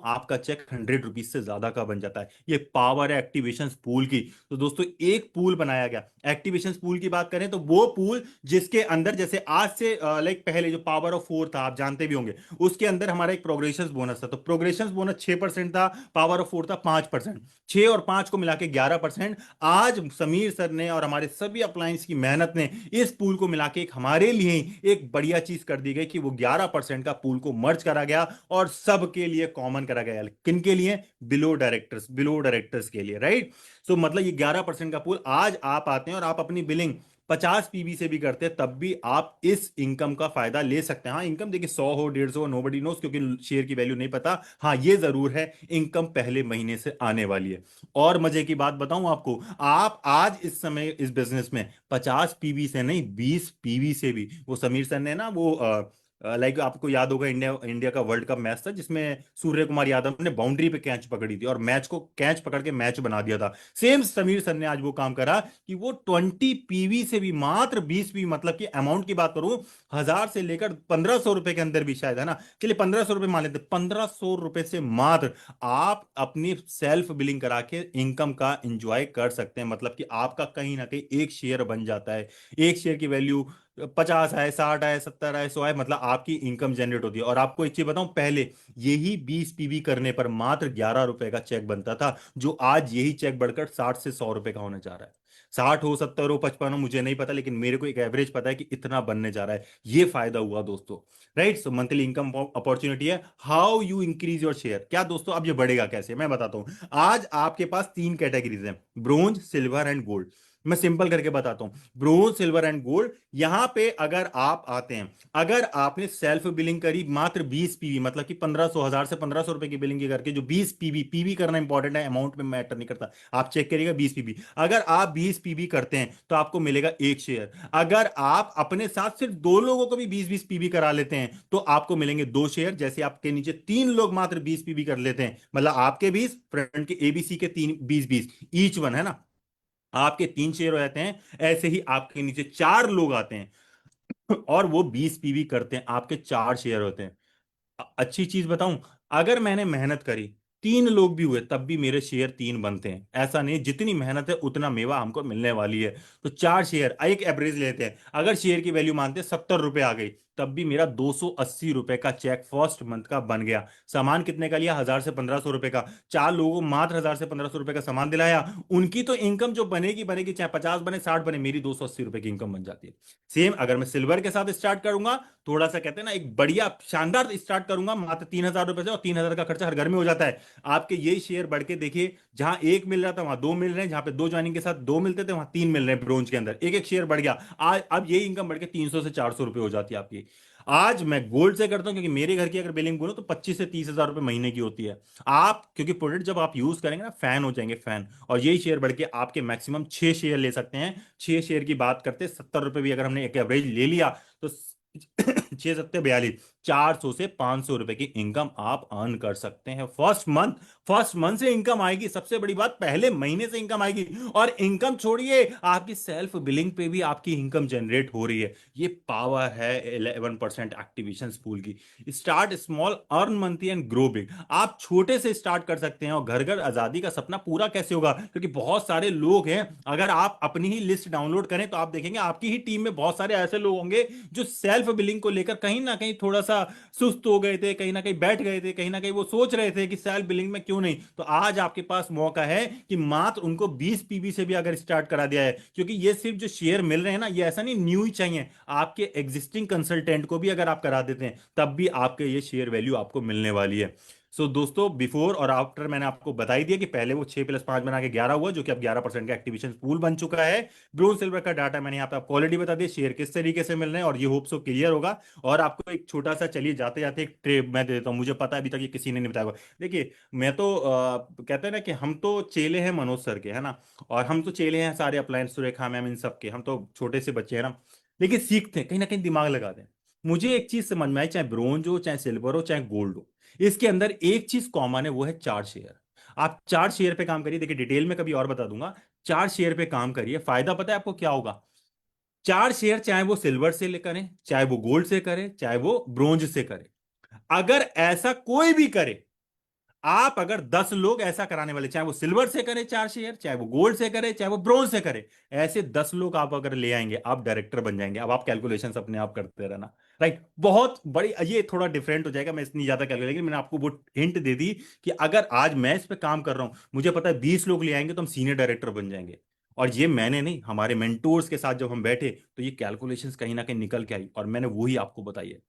आपका चेक 100 रुपीज से ज्यादा का बन जाता है। ये पावर है एक्टिवेशन पूल की। तो दोस्तों, एक पूल बनाया गया, एक्टिवेशन पूल की बात करें तो वो पूल जिसके अंदर, जैसे आज से लाइक पहले जो पावर ऑफ 4 था, आप जानते भी होंगे, उसके अंदर हमारा एक प्रोग्रेशन बोनस था। तो प्रोग्रेशन बोनस 6% था, पावर ऑफ 4 था 5%, 6 और 5 को मिला के 11%। आज समीर सर ने और हमारे सभी सभी अप्लायंस की मेहनत ने इस पूल को मिला के एक हमारे लिए ही एक बढ़िया चीज कर दी गई कि वो 11% का पूल को मर्ज करा गया और सबके लिए कॉमन करा गया। किन के लिए? बिलो डायरेक्टर्स के लिए, राइट। सो मतलब ये 11% का पूल, आज आप आते हैं और आप अपनी बिलिंग 50 पीवी से भी करते हैं, तब भी आप इस इनकम का फायदा ले सकते हैं। हाँ, इनकम देखिए 100 हो 150 हो, नोबडी नोस, क्योंकि शेयर की वैल्यू नहीं पता। हाँ, ये जरूर है, इनकम पहले महीने से आने वाली है। और मजे की बात बताऊं आपको, आप आज इस समय इस बिजनेस में 50 पीवी से नहीं, 20 पीवी से भी, वो समीर सर ने ना वो लाइक आपको याद होगा, इंडिया इंडिया का वर्ल्ड कप मैच था जिसमें सूर्य कुमार यादव ने बाउंड्री पे कैच पकड़ी थी और मैच को कैच पकड़ के मैच बना दिया था। सेम समीर सर ने आज वो काम करा कि वो 20 पीवी से भी मात्र 20 पीवी, मतलब कि अमाउंट की बात करूं, 1000 से लेकर 1500 रुपए के अंदर भी शायद, है ना, चलिए 1500 रुपए मान लेते, 1500 रुपए से मात्र आप अपनी सेल्फ बिलिंग करा के इनकम का एंजॉय कर सकते हैं। मतलब कि आपका कहीं ना कहीं एक शेयर बन जाता है। एक शेयर की वैल्यू 50 आए, 60 आए, 70 आए, 100 आए, मतलब आपकी इनकम जनरेट होती है। और आपको एक चीज बताऊं, पहले यही 20 पीवी करने पर मात्र 11 रुपए का चेक बनता था, जो आज यही चेक बढ़कर 60 से 100 रुपए का होने जा रहा है। 60 हो, 70 हो, 55 हो, मुझे नहीं पता, लेकिन मेरे को एक एवरेज पता है कि इतना बनने जा रहा है। ये फायदा हुआ दोस्तों, right. So monthly income opportunity है। How you increase your share, क्या दोस्तों, अब ये बढ़ेगा कैसे, मैं बताता हूं। आज आपके पास 3 कैटेगरीज हैं, ब्रोंज, सिल्वर एंड गोल्ड। मैं सिंपल करके बताता हूं, ब्रोंज, सिल्वर एंड गोल्ड। यहां पे अगर आप आते हैं, अगर आपने सेल्फ बिलिंग करी मात्र 20 पीवी, मतलब कि 1500, 1000 से 1500 रुपए की बिलिंग की करके, जो 20 पीवी, पीवी करना इंपॉर्टेंट है, अमाउंट में मैटर नहीं करता, आप चेक करिएगा 20 पीवी। अगर आप 20 पीवी करते हैं तो आपको मिलेगा एक शेयर। अगर आप अपने साथ सिर्फ 2 लोगों को भी 20-20 पीवी करा लेते हैं तो आपको मिलेंगे 2 शेयर। जैसे आपके नीचे 3 लोग मात्र 20 पीवी कर लेते हैं, मतलब आपके 20, फ्रंट के एबीसी के 3 20 20 ईच वन, है ना, आपके 3 शेयर हो जाते हैं। ऐसे ही आपके नीचे 4 लोग आते हैं और वो 20 पीवी करते हैं, आपके 4 शेयर होते हैं। अच्छी चीज बताऊं, अगर मैंने मेहनत करी, 3 लोग भी हुए, तब भी मेरे शेयर 3 बनते हैं। ऐसा नहीं, जितनी मेहनत है उतना मेवा हमको मिलने वाली है। तो 4 शेयर, एक एवरेज लेते हैं, अगर शेयर की वैल्यू मानते हैं 70 रुपए आ गई, तब भी मेरा 280 रुपए का चेक फर्स्ट मंथ का बन गया। सामान कितने का लिया? 1000 से 1500 रुपए का। 4 लोगों को मात्र 1000 से 1500 रुपए का सामान दिलाया, उनकी तो इनकम जो बनेगी बनेगी, चाहे 50 बने, 60 बने, मेरी 280 रुपए की इनकम बन जाती है। सेम अगर मैं सिल्वर के साथ स्टार्ट करूंगा, थोड़ा सा कहते हैं ना, एक बढ़िया शानदार स्टार्ट करूंगा मात्र 3000 रुपए से, और 3000 का खर्चा हर घर में हो जाता है। आपके यही शेयर बढ़ के देखिए, जहां एक मिल रहा था वहां 2 मिल रहे हैं, जहां पे 2 ज्वाइनिंग के साथ 2 मिलते थे वहां 3 मिल रहे हैं, ब्रोंज के अंदर एक एक शेयर बढ़ गया। आज अब यही इनकम बढ़ के 300 से 400 रुपए हो जाती है आपकी। आज मैं गोल्ड से करता हूं, क्योंकि मेरे घर की अगर बिलिंग बोलो तो 25 से 30 हजार रुपए महीने की होती है। आप क्योंकि प्रोडक्ट जब आप यूज करेंगे ना, फैन हो जाएंगे, फैन। और यही शेयर बढ़ के आपके मैक्सिमम 6 शेयर ले सकते हैं। 6 शेयर की बात करते, 70 रुपए भी अगर हमने एक एवरेज ले लिया तो 6 7 42, 400 से 500 रुपए की इनकम आप अर्न कर सकते हैं फर्स्ट मंथ। फर्स्ट मंथ से इनकम आएगी, सबसे बड़ी बात, पहले महीने से इनकम आएगी। और इनकम छोड़िए, आपकी सेल्फ बिलिंग पे भी आपकी इनकम जनरेट हो रही है। ये पावर है 11% एक्टिवेशन पूल की। Start small, earn monthly and grow big. आप छोटे से स्टार्ट कर सकते हैं, और घर घर आजादी का सपना पूरा कैसे होगा, क्योंकि बहुत सारे लोग हैं। अगर आप अपनी ही लिस्ट डाउनलोड करें तो आप देखेंगे आपकी ही टीम में बहुत सारे ऐसे लोग होंगे जो सेल्फ बिलिंग को लेकर कहीं ना कहीं थोड़ा सा सुस्त हो गए थे, कहीं ना कहीं बैठ गए थे, कहीं ना कहीं वो सोच रहे थे कि सेल्फ बिलिंग में क्यों नहीं। तो आज आपके पास मौका है कि मात्र उनको 20 पीवी से भी अगर स्टार्ट करा दिया है, क्योंकि ये सिर्फ जो शेयर मिल रहे हैं ना, ये ऐसा नहीं न्यू ही चाहिए, आपके एग्जिस्टिंग कंसल्टेंट को भी अगर आप करा देते हैं, तब भी आपके ये शेयर वैल्यू आपको मिलने वाली है। सो दोस्तों, बिफोर और आफ्टर मैंने आपको बता ही दिया कि पहले वो 6 + 5 बना के 11 हुआ, जो कि अब 11% का एक्टिवेशन पूल बन चुका है। ब्रोंज सिल्वर का डाटा मैंने यहाँ पे आपको ऑलरेडी बता दिया, शेयर किस तरीके से मिल रहे हैं, और ये होप सो क्लियर होगा। और आपको एक छोटा सा, चलिए जाते जाते एक ट्रेप मैं दे देता हूँ, मुझे पता है अभी तक ये किसी ने नहीं बताया होगा। देखिए, मैं तो कहते हैं ना कि हम तो चेले हैं मनोज सर के, है ना, और हम तो चेले हैं सारे अप्लायंस, सुरेखा मैम, इन सब के, हम तो छोटे से बच्चे हैं ना, लेकिन सीखते हैं, कहीं ना कहीं दिमाग लगाते हैं। मुझे एक चीज समझ में आई, चाहे ब्रोंज हो, चाहे सिल्वर हो, चाहे गोल्ड हो, इसके अंदर एक चीज कॉमन है, वो है 4 शेयर। आप 4 शेयर पे काम करिए, देखिए डिटेल में कभी और बता दूंगा। 4 शेयर पे काम करिए, फायदा पता है आपको क्या होगा? 4 शेयर, चाहे वो सिल्वर से करें, चाहे वो गोल्ड से करें, चाहे वो ब्रोंज से करें, अगर ऐसा कोई भी करे, आप अगर 10 लोग ऐसा कराने वाले, चाहे वो सिल्वर से करे 4 शेयर, चाहे वो गोल्ड से करे, चाहे वो ब्रोंज से करे, ऐसे 10 लोग आप अगर ले आएंगे, आप डायरेक्टर बन जाएंगे। अब आप कैलकुलेशन अपने आप करते रहना, राइट। बहुत बड़ी, ये थोड़ा डिफरेंट हो जाएगा, मैं इतनी ज्यादा कैलकुलेट, लेकिन मैंने आपको वो हिंट दे दी कि अगर आज मैं इस पे काम कर रहा हूं, मुझे पता है 20 लोग ले आएंगे तो हम सीनियर डायरेक्टर बन जाएंगे। और ये मैंने नहीं, हमारे मेंटोर्स के साथ जब हम बैठे तो ये कैलकुलेशंस कहीं ना कहीं निकल के आई और मैंने वही आपको बताई है।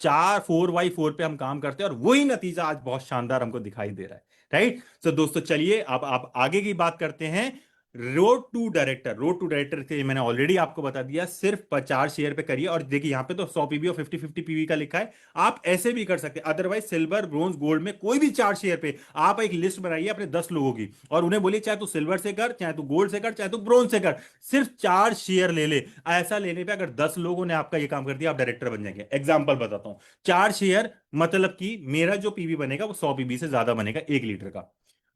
4 4 बाई 4 पे हम काम करते हैं और वही नतीजा आज बहुत शानदार हमको दिखाई दे रहा है। राइट। तो दोस्तों चलिए अब आप आगे की बात करते हैं। रोड टू डायरेक्टर के मैंने ऑलरेडी आपको बता दिया, सिर्फ 50 शेयर पे करिए। और देखिए यहाँ पे तो 100 पीवी और 50 50 पीवी का लिखा है। आप ऐसे भी कर सकते हैं, अदरवाइज सिल्वर ब्रोंज गोल्ड में कोई भी 4 शेयर पे आप एक लिस्ट बनाइए अपने 10 लोगों की और उन्हें बोलिए चाहे तू सिल्वर से कर, चाहे तू गोल्ड से कर, चाहे तू ब्रोंज से कर, सिर्फ 4 शेयर ले ले। ऐसा लेने पे अगर 10 लोगों ने आपका ये काम कर दिया, आप डायरेक्टर बन जाएंगे। एग्जाम्पल बताता हूं। 4 शेयर मतलब कि मेरा जो पीवी बनेगा वो 100 पीवी से ज्यादा बनेगा 1 लीटर का।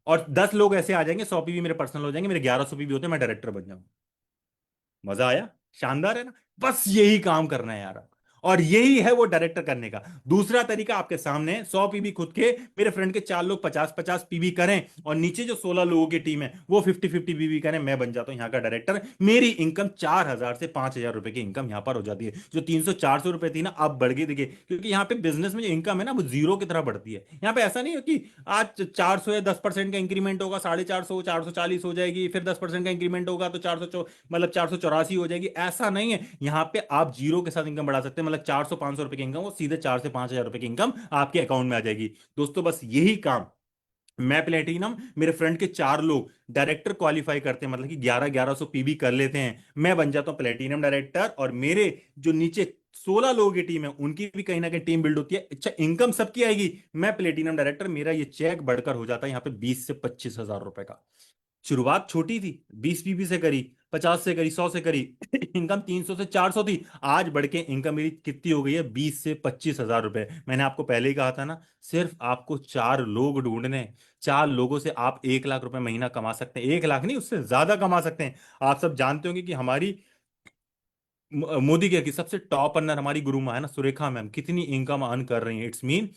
और 10 लोग ऐसे आ जाएंगे, 100 पीवी मेरे पर्सनल हो जाएंगे, मेरे 1100 पीवी होते हैं, मैं डायरेक्टर बन जाऊंगा। मजा आया? शानदार है ना? बस यही काम करना है यार। और यही है वो डायरेक्टर करने का दूसरा तरीका आपके सामने। 100 पीवी खुद के, मेरे फ्रेंड के 4 लोग 50 50 पीवी करें और नीचे जो 16 लोगों की टीम है वो 50 50 पीवी करें, मैं बन जाता हूं यहाँ का डायरेक्टर। मेरी इनकम 4,000 से 5,000 रुपए की इनकम यहाँ पर हो जाती है। जो 300 400 रुपए थी ना, अब बढ़ गई। देखिए क्योंकि यहाँ पे बिजनेस में जो इनकम है ना, वो जीरो की तरह बढ़ती है। यहाँ पे ऐसा नहीं है कि आज 400 या 10% का इंक्रीमेंट होगा, 450 440 हो जाएगी, फिर 10% का इंक्रीमेंट होगा तो 400 मतलब 484 हो जाएगी। ऐसा नहीं है। यहाँ पे आप जीरो के साथ इनकम बढ़ा सकते हैं। मतलब 400 500 रुपए की इनकम, वो सीधे 4 से 5 हजार रुपए की इनकम आपके अकाउंट में आ जाएगी। दोस्तों बस यही काम मैं प्लेटिनम, मेरे फ्रेंड के 4 लोग डायरेक्टर क्वालिफाई करते हैं, मतलब कि 11 1100 पीबी कर लेते हैं, मैं बन जाता हूं प्लेटिनम डायरेक्टर। और मेरे जो नीचे 16 लोगों की टीम है उनकी भी कहीं ना कहीं टीम बिल्ड होती है। अच्छा इनकम सबकी आएगी, मैं प्लेटिनम डायरेक्टर, मेरा ये चेक बढ़कर हो जाता है यहाँ पे 20 से 25 हजार रुपए का। शुरुआत छोटी थी, 20 पीबी से करी, 50 से करी, 100 से करी, इनकम 300 से 400 थी। आज बढ़ के इनकम मेरी कितनी हो गई है? 20 से 25 हजार रुपए। मैंने आपको पहले ही कहा था ना, सिर्फ आपको 4 लोग ढूंढने हैं। 4 लोगों से आप 1 लाख रुपए महीना कमा सकते हैं। 1 लाख नहीं, उससे ज्यादा कमा सकते हैं। आप सब जानते होंगे कि हमारी मोदी केयर की सबसे टॉप अर्नर हमारी गुरु माँ है ना, सुरेखा मैम, कितनी इनकम अर्न कर रही है। इट्स मीन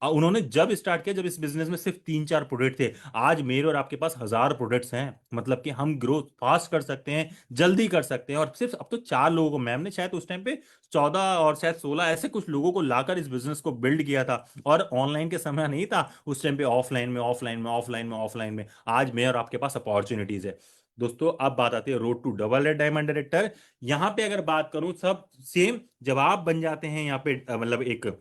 उन्होंने जब स्टार्ट किया, जब इस बिजनेस में सिर्फ 3 4 प्रोडक्ट थे, आज मेरे और आपके पास 1000 प्रोडक्ट्स हैं। मतलब कि हम ग्रोथ फास्ट कर सकते हैं, जल्दी कर सकते हैं। और सिर्फ अब तो 4 लोगों को, मैम ने शायद उस टाइम पे 14 और शायद 16 ऐसे कुछ लोगों को लाकर इस बिजनेस को बिल्ड किया था। और ऑनलाइन के समय नहीं था उस टाइम पे, ऑफलाइन में आज मैं और आपके पास अपॉर्चुनिटीज है। दोस्तों अब बात आती है road to double red diamond director. यहां पे अगर बात करूं, सब सेम। जब आप बन जाते हैं यहाँ पे मतलब एक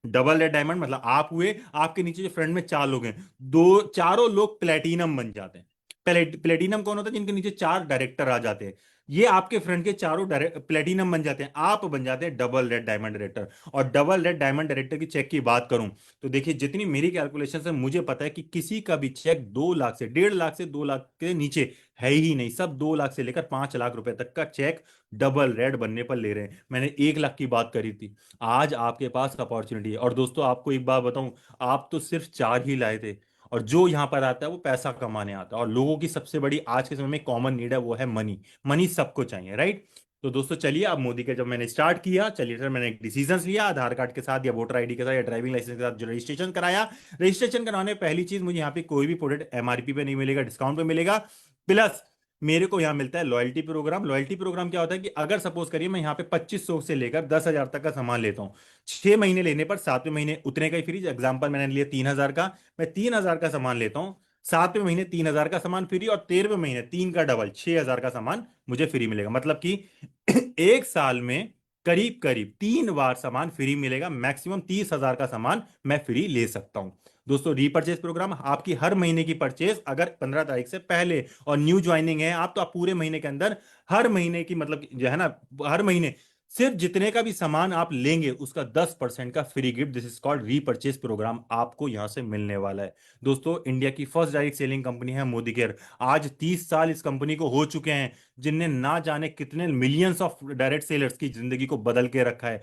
डबल रेड डायमंड, मतलब आप हुए, आपके नीचे जो फ्रेंड में 4 लोग हैं, दो 4 लोग प्लेटिनम बन जाते हैं। प्लेटिनम कौन होता है? जिनके नीचे 4 डायरेक्टर आ जाते हैं। ये आपके फ्रेंड के चारों प्लेटिनम बन जाते हैं, आप बन जाते हैं डबल रेड डायमंड डायरेक्टर। और डबल रेड डायमंड डायरेक्टर की चेक की बात करूं तो देखिए, जितनी मेरी कैलकुलेशन है मुझे पता है कि किसी का भी चेक 2 लाख से 1.5 लाख से 2 लाख के नीचे है ही नहीं। सब 2 लाख से लेकर 5 लाख रुपए तक का चेक डबल रेड बनने पर ले रहे हैं। मैंने 1 लाख की बात करी थी। आज आपके पास अपॉर्चुनिटी है। और दोस्तों आपको एक बात बताऊं, आप तो सिर्फ 4 ही लाए थे। और जो यहां पर आता है वो पैसा कमाने आता है। और लोगों की सबसे बड़ी आज के समय में कॉमन नीड है, वो है मनी। मनी सबको चाहिए, राइट? तो दोस्तों चलिए, अब मोदी के जब मैंने स्टार्ट किया, चलिए सर, मैंने एक डिसीजन लिया, आधार कार्ड के साथ या वोटर आईडी के साथ या ड्राइविंग लाइसेंस के साथ जो रजिस्ट्रेशन कराया। रजिस्ट्रेशन कराने पहली चीज, मुझे यहाँ पे कोई भी प्रोडक्ट एमआरपी पे नहीं मिलेगा, डिस्काउंट पे मिलेगा। प्लस मेरे को यहाँ मिलता है लॉयल्टी प्रोग्राम। लॉयल्टी प्रोग्राम क्या होता है कि अगर सपोज करिए मैं यहाँ पे 2500 से लेकर 10,000 तक का सामान लेता हूँ, 6 महीने लेने पर 7वें महीने उतने का ही फ्री। एग्जाम्पल मैंने लिया 3,000 का, मैं 3,000 का सामान लेता हूँ, 7वें महीने 3,000 का सामान फ्री, और 13वें महीने 3 का डबल 6,000 का सामान मुझे फ्री मिलेगा। मतलब कि एक साल में करीब करीब 3 बार सामान फ्री मिलेगा। मैक्सिमम 30,000 का सामान मैं फ्री ले सकता हूं। दोस्तों रीपर्चेज प्रोग्राम, आपकी हर महीने की परचेज अगर 15 तारीख से पहले और न्यू ज्वाइनिंग है आप, तो आप पूरे महीने के अंदर हर महीने की मतलब जो है ना, हर महीने सिर्फ जितने का भी सामान आप लेंगे उसका 10% का free gift, this is called repurchase program, आपको यहां से मिलने वाला है। दोस्तों इंडिया की फर्स्ट डायरेक्ट सेलिंग कंपनी है मोदी केयर। आज 30 साल इस कंपनी को हो चुके हैं, जिनने ना जाने कितने मिलियंस ऑफ डायरेक्ट सेलर्स की जिंदगी को बदल के रखा है।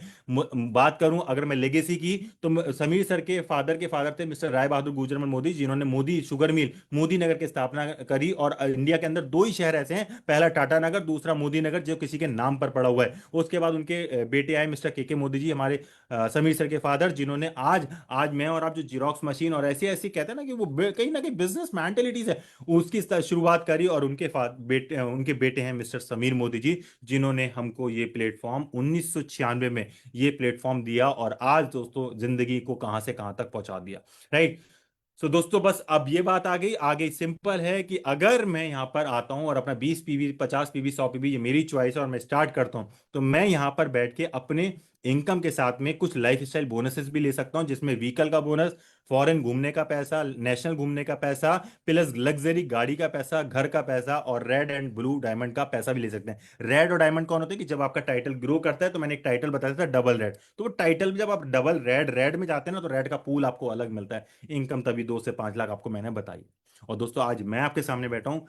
बात करूं अगर मैं लेगेसी की, तो समीर सर के फादर थे मिस्टर राय बहादुर गुजरमल मोदी, जिन्होंने मोदी शुगर मिल मोदी नगर की स्थापना करी। और इंडिया के अंदर 2 ही शहर ऐसे हैं, पहला टाटा नगर, दूसरा मोदी नगर, जो किसी के नाम पर पड़ा हुआ है। उसके बाद उनके बेटे आए मिस्टर के मोदी जी, हमारे समीर सर के फादर, जिन्होंने आज आज मैं और आप जो जीरोक्स मशीन और ऐसी ऐसी कहते हैं ना कि वो कहीं ना कहीं बिजनेस मेंटेलिटीज है, उसकी शुरुआत करी। और उनके बेटे हैं मिस्टर समीर मोदी जी, जिन्होंने हमको ये प्लेटफॉर्म 1996 में ये प्लेटफॉर्म दिया, और आज दोस्तों जिंदगी को कहां से कहां तक पहुंचा दिया, राइट? सो दोस्तों बस अब ये बात आ गई सिंपल है कि अगर मैं यहाँ पर आता हूँ और अपना 20 पीवी 50 पीवी 100 पीवी ये मेरी चॉइस है और मैं स्टार्ट करता हूँ, तो मैं यहाँ पर बैठ के अपने इनकम के साथ में कुछ लाइफ स्टाइल बोनसेस भी ले सकता हूँ, जिसमें व्हीकल का बोनस, फॉरेन घूमने का पैसा, नेशनल घूमने का पैसा, प्लस लग्जरी गाड़ी का पैसा, घर का पैसा और रेड एंड ब्लू डायमंड का पैसा भी ले सकते हैं। रेड और डायमंड कौन होते हैं कि जब आपका टाइटल ग्रो करता है, तो मैंने एक टाइटल बताया था डबल रेड, तो वो टाइटल जब आप डबल रेड रेड में जाते हैं ना, तो रेड का पूल आपको अलग मिलता है। इनकम तभी 2 से 5 लाख आपको मैंने बताई। और दोस्तों आज मैं आपके सामने बैठा हूं,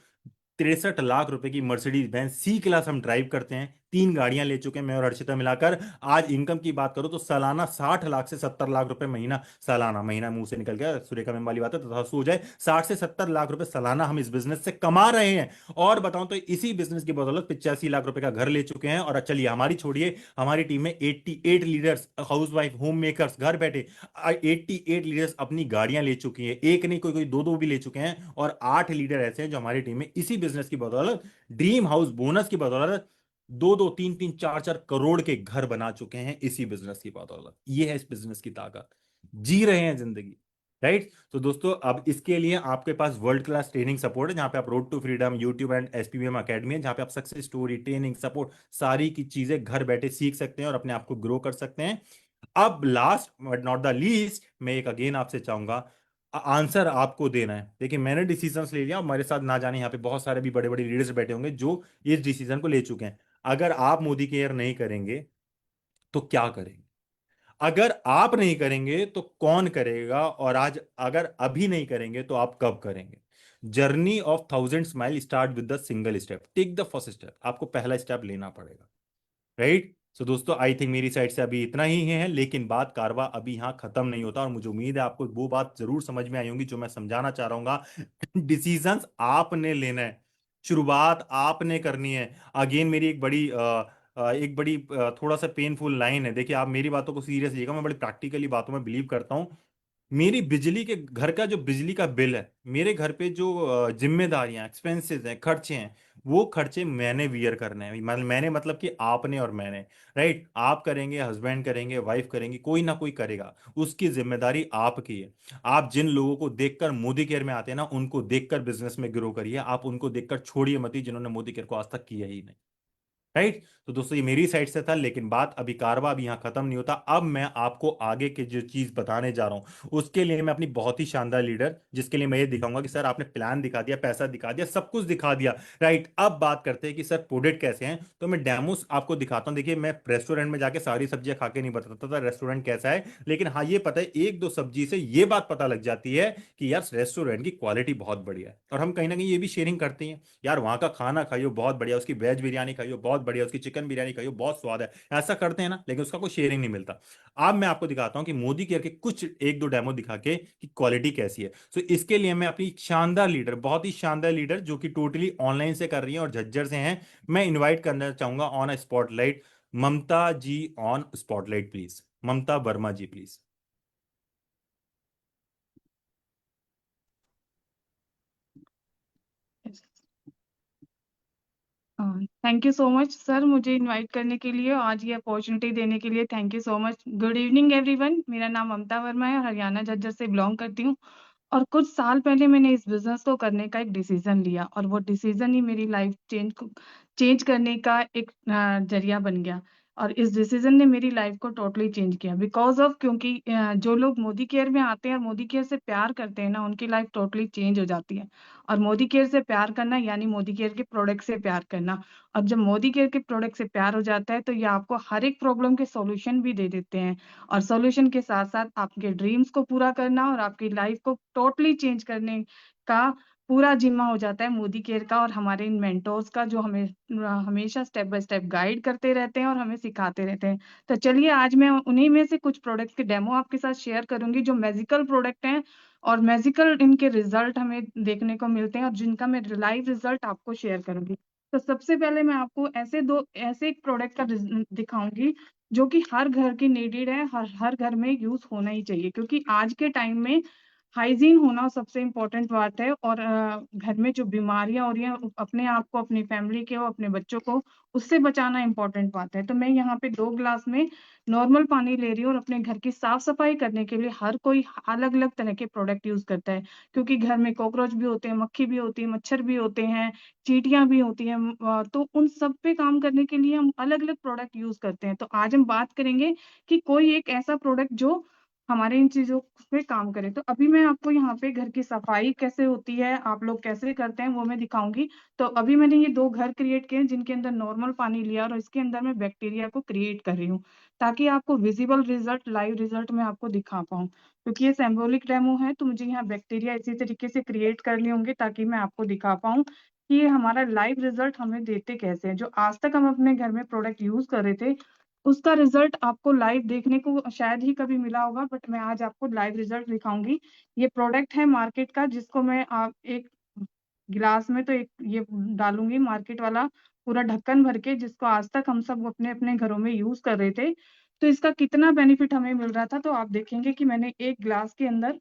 63 लाख रुपए की मर्सिडीज बेंज सी क्लास हम ड्राइव करते हैं, 3 गाड़ियां ले चुके हैं मैं और हर्षिता मिलाकर। आज इनकम की बात करूं तो सालाना 60 लाख से 70 लाख रुपए महीना, सालाना, महीना मुंह से निकल गया, सुरेखा मैम वाली बात है, तो हंसू हो जाए, 60 से 70 लाख रुपए सालाना हम इस बिजनेस से कमा रहे हैं। और बताऊं तो इसी बिजनेस की बदौलत 85 लाख रुपए का घर ले चुके हैं। और चलिए हमारी छोड़िए, हमारी टीम में 88 leaders, house wife, home makers, घर बैठे 88 लीडर्स अपनी गाड़ियां ले चुकी हैं, एक नहीं, कोई कोई दो दो भी ले चुके हैं। और 8 लीडर ऐसे हैं जो हमारी टीम में इसी बिजनेस की बदौलत, ड्रीम हाउस बोनस की बदौलत, 2 2 3 3 4 4 करोड़ के घर बना चुके हैं इसी बिजनेस की बदौलत। ये है इस बिजनेस की ताकत, जी रहे हैं जिंदगी। राइट। तो दोस्तों अब इसके लिए आपके पास वर्ल्ड क्लास ट्रेनिंग सपोर्ट है, जहां पे आप road to freedom, YouTube and SPBM academy है, जहां पे आप सक्सेस स्टोरी, ट्रेनिंग, सपोर्ट, सारी की चीजें घर बैठे सीख सकते हैं और अपने आप को ग्रो कर सकते हैं। अब last but not the least, मैं एक अगेन आपसे चाहूंगा, आंसर आपको देना है। देखिए मैंने डिसीजंस ले लिया, हमारे साथ ना जाने यहाँ पे बहुत सारे भी बड़े बड़े लीडर्स बैठे होंगे जो इस डिसीजन को ले चुके हैं। अगर आप मोदी केयर नहीं करेंगे तो क्या करेंगे? अगर आप नहीं करेंगे तो कौन करेगा? और आज अगर अभी नहीं करेंगे तो आप कब करेंगे? Journey of 1000 smile start with the single step. Take the first step, आपको पहला स्टेप लेना पड़ेगा। राइट। सो दोस्तों आई थिंक मेरी साइड से अभी इतना ही है, लेकिन बात कारवा अभी यहाँ खत्म नहीं होता, और मुझे उम्मीद है आपको वो बात जरूर समझ में आई होगी जो मैं समझाना चाह रहा हूँ। डिसीजंस आपने लेना है, शुरुआत आपने करनी है। अगेन मेरी थोड़ा सा पेनफुल लाइन है, देखिए आप मेरी बातों को सीरियस लीजिएगा, मैं बड़ी प्रैक्टिकली बातों में बिलीव करता हूँ। मेरी बिजली के घर का जो बिजली का बिल है, मेरे घर पे जो जिम्मेदारियां, एक्सपेंसेस हैं, खर्चे हैं, वो खर्चे मैंने वियर करने हैं। मैंने मतलब कि आपने और मैंने। राइट। आप करेंगे, हस्बैंड करेंगे, वाइफ करेंगे, कोई ना कोई करेगा, उसकी जिम्मेदारी आपकी है। आप जिन लोगों को देखकर मोदी केयर में आते हैं ना, उनको देखकर बिजनेस में ग्रो करिए, आप उनको देखकर छोड़िए मत ही जिन्होंने मोदी केयर को आज तक किया ही नहीं। राइट। तो दोस्तों ये मेरी साइड से था, लेकिन बात अभी कारवा अभी यहाँ खत्म नहीं होता। अब मैं आपको आगे के जो चीज बताने जा रहा हूं, उसके लिए मैं अपनी बहुत ही शानदार लीडर, जिसके लिए मैं ये दिखाऊंगा कि सर आपने प्लान दिखा दिया, पैसा दिखा दिया, सब कुछ दिखा दिया। राइट। अब बात करते हैं कि सर प्रोडक्ट कैसे हैं, तो मैं डेमोस आपको दिखाता हूं। देखिए मैं रेस्टोरेंट में जाके सारी सब्जियां खा के नहीं बताता था रेस्टोरेंट कैसा है, लेकिन हाँ ये पता है, एक दो सब्जी से ये बात पता लग जाती है कि यार रेस्टोरेंट की क्वालिटी बहुत बढ़िया है। और हम कहीं ना कहीं ये भी शेयरिंग करते हैं, यार वहां का खाना खाइयो बहुत बढ़िया, उसकी वेज बिरयानी खाइयो बहुत बढ़िया, उसकी चिकन बिरयानी खाइयो बहुत स्वाद है, ऐसा करते हैं ना, लेकिन उसका कोई शेयरिंग नहीं मिलता। अब मैं आपको दिखाता हूं कि मोदी केयर के कुछ एक दो डेमो दिखा के कि क्वालिटी कैसी है। सो इसके लिए मैं अपनी शानदार लीडर, बहुत ही शानदार लीडर जो कि टोटली ऑनलाइन से कर रही है और झज्जर से हैं, मैं इन्वाइट करना चाहूंगा on a spotlight. Mamta ji on spotlight please, Mamta Verma ji please. Thank you so much sir, मुझे इनवाइट करने के लिए, आज ये अपॉर्चुनिटी देने के लिए thank you so much. Good evening everyone, मेरा नाम ममता वर्मा है, हरियाणा झज्जर से बिलोंग करती हूँ। और कुछ साल पहले मैंने इस बिजनेस को करने का एक डिसीजन लिया, और वो डिसीजन ही मेरी लाइफ चेंज करने का एक जरिया बन गया। और इस डिसीजन ने मेरी लाइफ को टोटली चेंज किया बिकॉज ऑफ, क्योंकि जो लोग मोदी केयर में आते हैं और मोदी केयर से प्यार करते हैं ना, उनकी लाइफ टोटली चेंज हो जाती है। और मोदी केयर से प्यार करना यानी मोदी केयर के प्रोडक्ट से प्यार करना। अब जब मोदी केयर के प्रोडक्ट से प्यार हो जाता है तो ये आपको हर एक प्रॉब्लम के सॉल्यूशन भी दे देते हैं। और सॉल्यूशन के साथ साथ आपके ड्रीम्स को पूरा करना और आपकी लाइफ को टोटली चेंज करने का पूरा जिम्मा हो जाता है मोदी केयर का और हमारे इन मेंटोर्स का, जो हमें हमेशा स्टेप बाय स्टेप गाइड करते रहते हैं और हमें सिखाते रहते हैं। तो चलिए आज मैं उन्हीं में से कुछ प्रोडक्ट्स के डेमो आपके साथ शेयर करूंगी, जो मैजिकल प्रोडक्ट हैं और मैजिकल इनके रिजल्ट हमें देखने को मिलते हैं और जिनका मैं लाइव रिजल्ट आपको शेयर करूंगी। तो सबसे पहले मैं आपको ऐसे एक प्रोडक्ट का दिखाऊंगी जो कि हर घर की नीडेड है, हर हर घर में यूज होना ही चाहिए, क्योंकि आज के टाइम में हाइजीन होना सबसे इम्पोर्टेंट बात है। और घर में जो बीमारियां हो रही हैं अपने आप को, अपनी फैमिली के, अपने बच्चों को, उससे बचाना इम्पोर्टेंट बात है। तो मैं यहाँ पे 2 गिलास में नॉर्मल पानी ले रही हूँ। और अपने घर की साफ सफाई करने के लिए हर कोई अलग अलग तरह के प्रोडक्ट यूज करता है, क्योंकि घर में कॉकरोच भी होते हैं, मक्खी भी होती है, मच्छर भी होते हैं, चींटियां भी होती हैं। तो उन सब पे काम करने के लिए हम अलग अलग प्रोडक्ट यूज करते हैं। तो आज हम बात करेंगे कि कोई एक ऐसा प्रोडक्ट जो हमारे इन चीजों पे काम करे। तो अभी मैं आपको यहाँ पे घर की सफाई कैसे होती है, आप लोग कैसे करते हैं, वो मैं दिखाऊंगी। तो अभी मैंने ये 2 घर क्रिएट किए हैं जिनके अंदर नॉर्मल पानी लिया और इसके अंदर मैं बैक्टीरिया को क्रिएट कर रही हूँ, ताकि आपको विजिबल रिजल्ट, लाइव रिजल्ट मैं आपको दिखा पाऊँ। क्योंकि ये सिंबॉलिक डेमो है, तो मुझे यहाँ बैक्टीरिया इसी तरीके से क्रिएट करने होंगे ताकि मैं आपको दिखा पाऊँ कि ये हमारा लाइव रिजल्ट हमें देते कैसे हैं। जो आज तक हम अपने घर में प्रोडक्ट यूज कर रहे थे, उसका रिजल्ट आपको लाइव देखने को शायद ही कभी मिला होगा, बट मैं आज आपको लाइव रिजल्ट दिखाऊंगी। ये प्रोडक्ट है मार्केट का, जिसको मैं आप एक गिलास में तो एक ये डालूंगी मार्केट वाला पूरा ढक्कन भर के, जिसको आज तक हम सब अपने अपने घरों में यूज कर रहे थे। तो इसका कितना बेनिफिट हमें मिल रहा था, तो आप देखेंगे कि मैंने एक गिलास के अंदर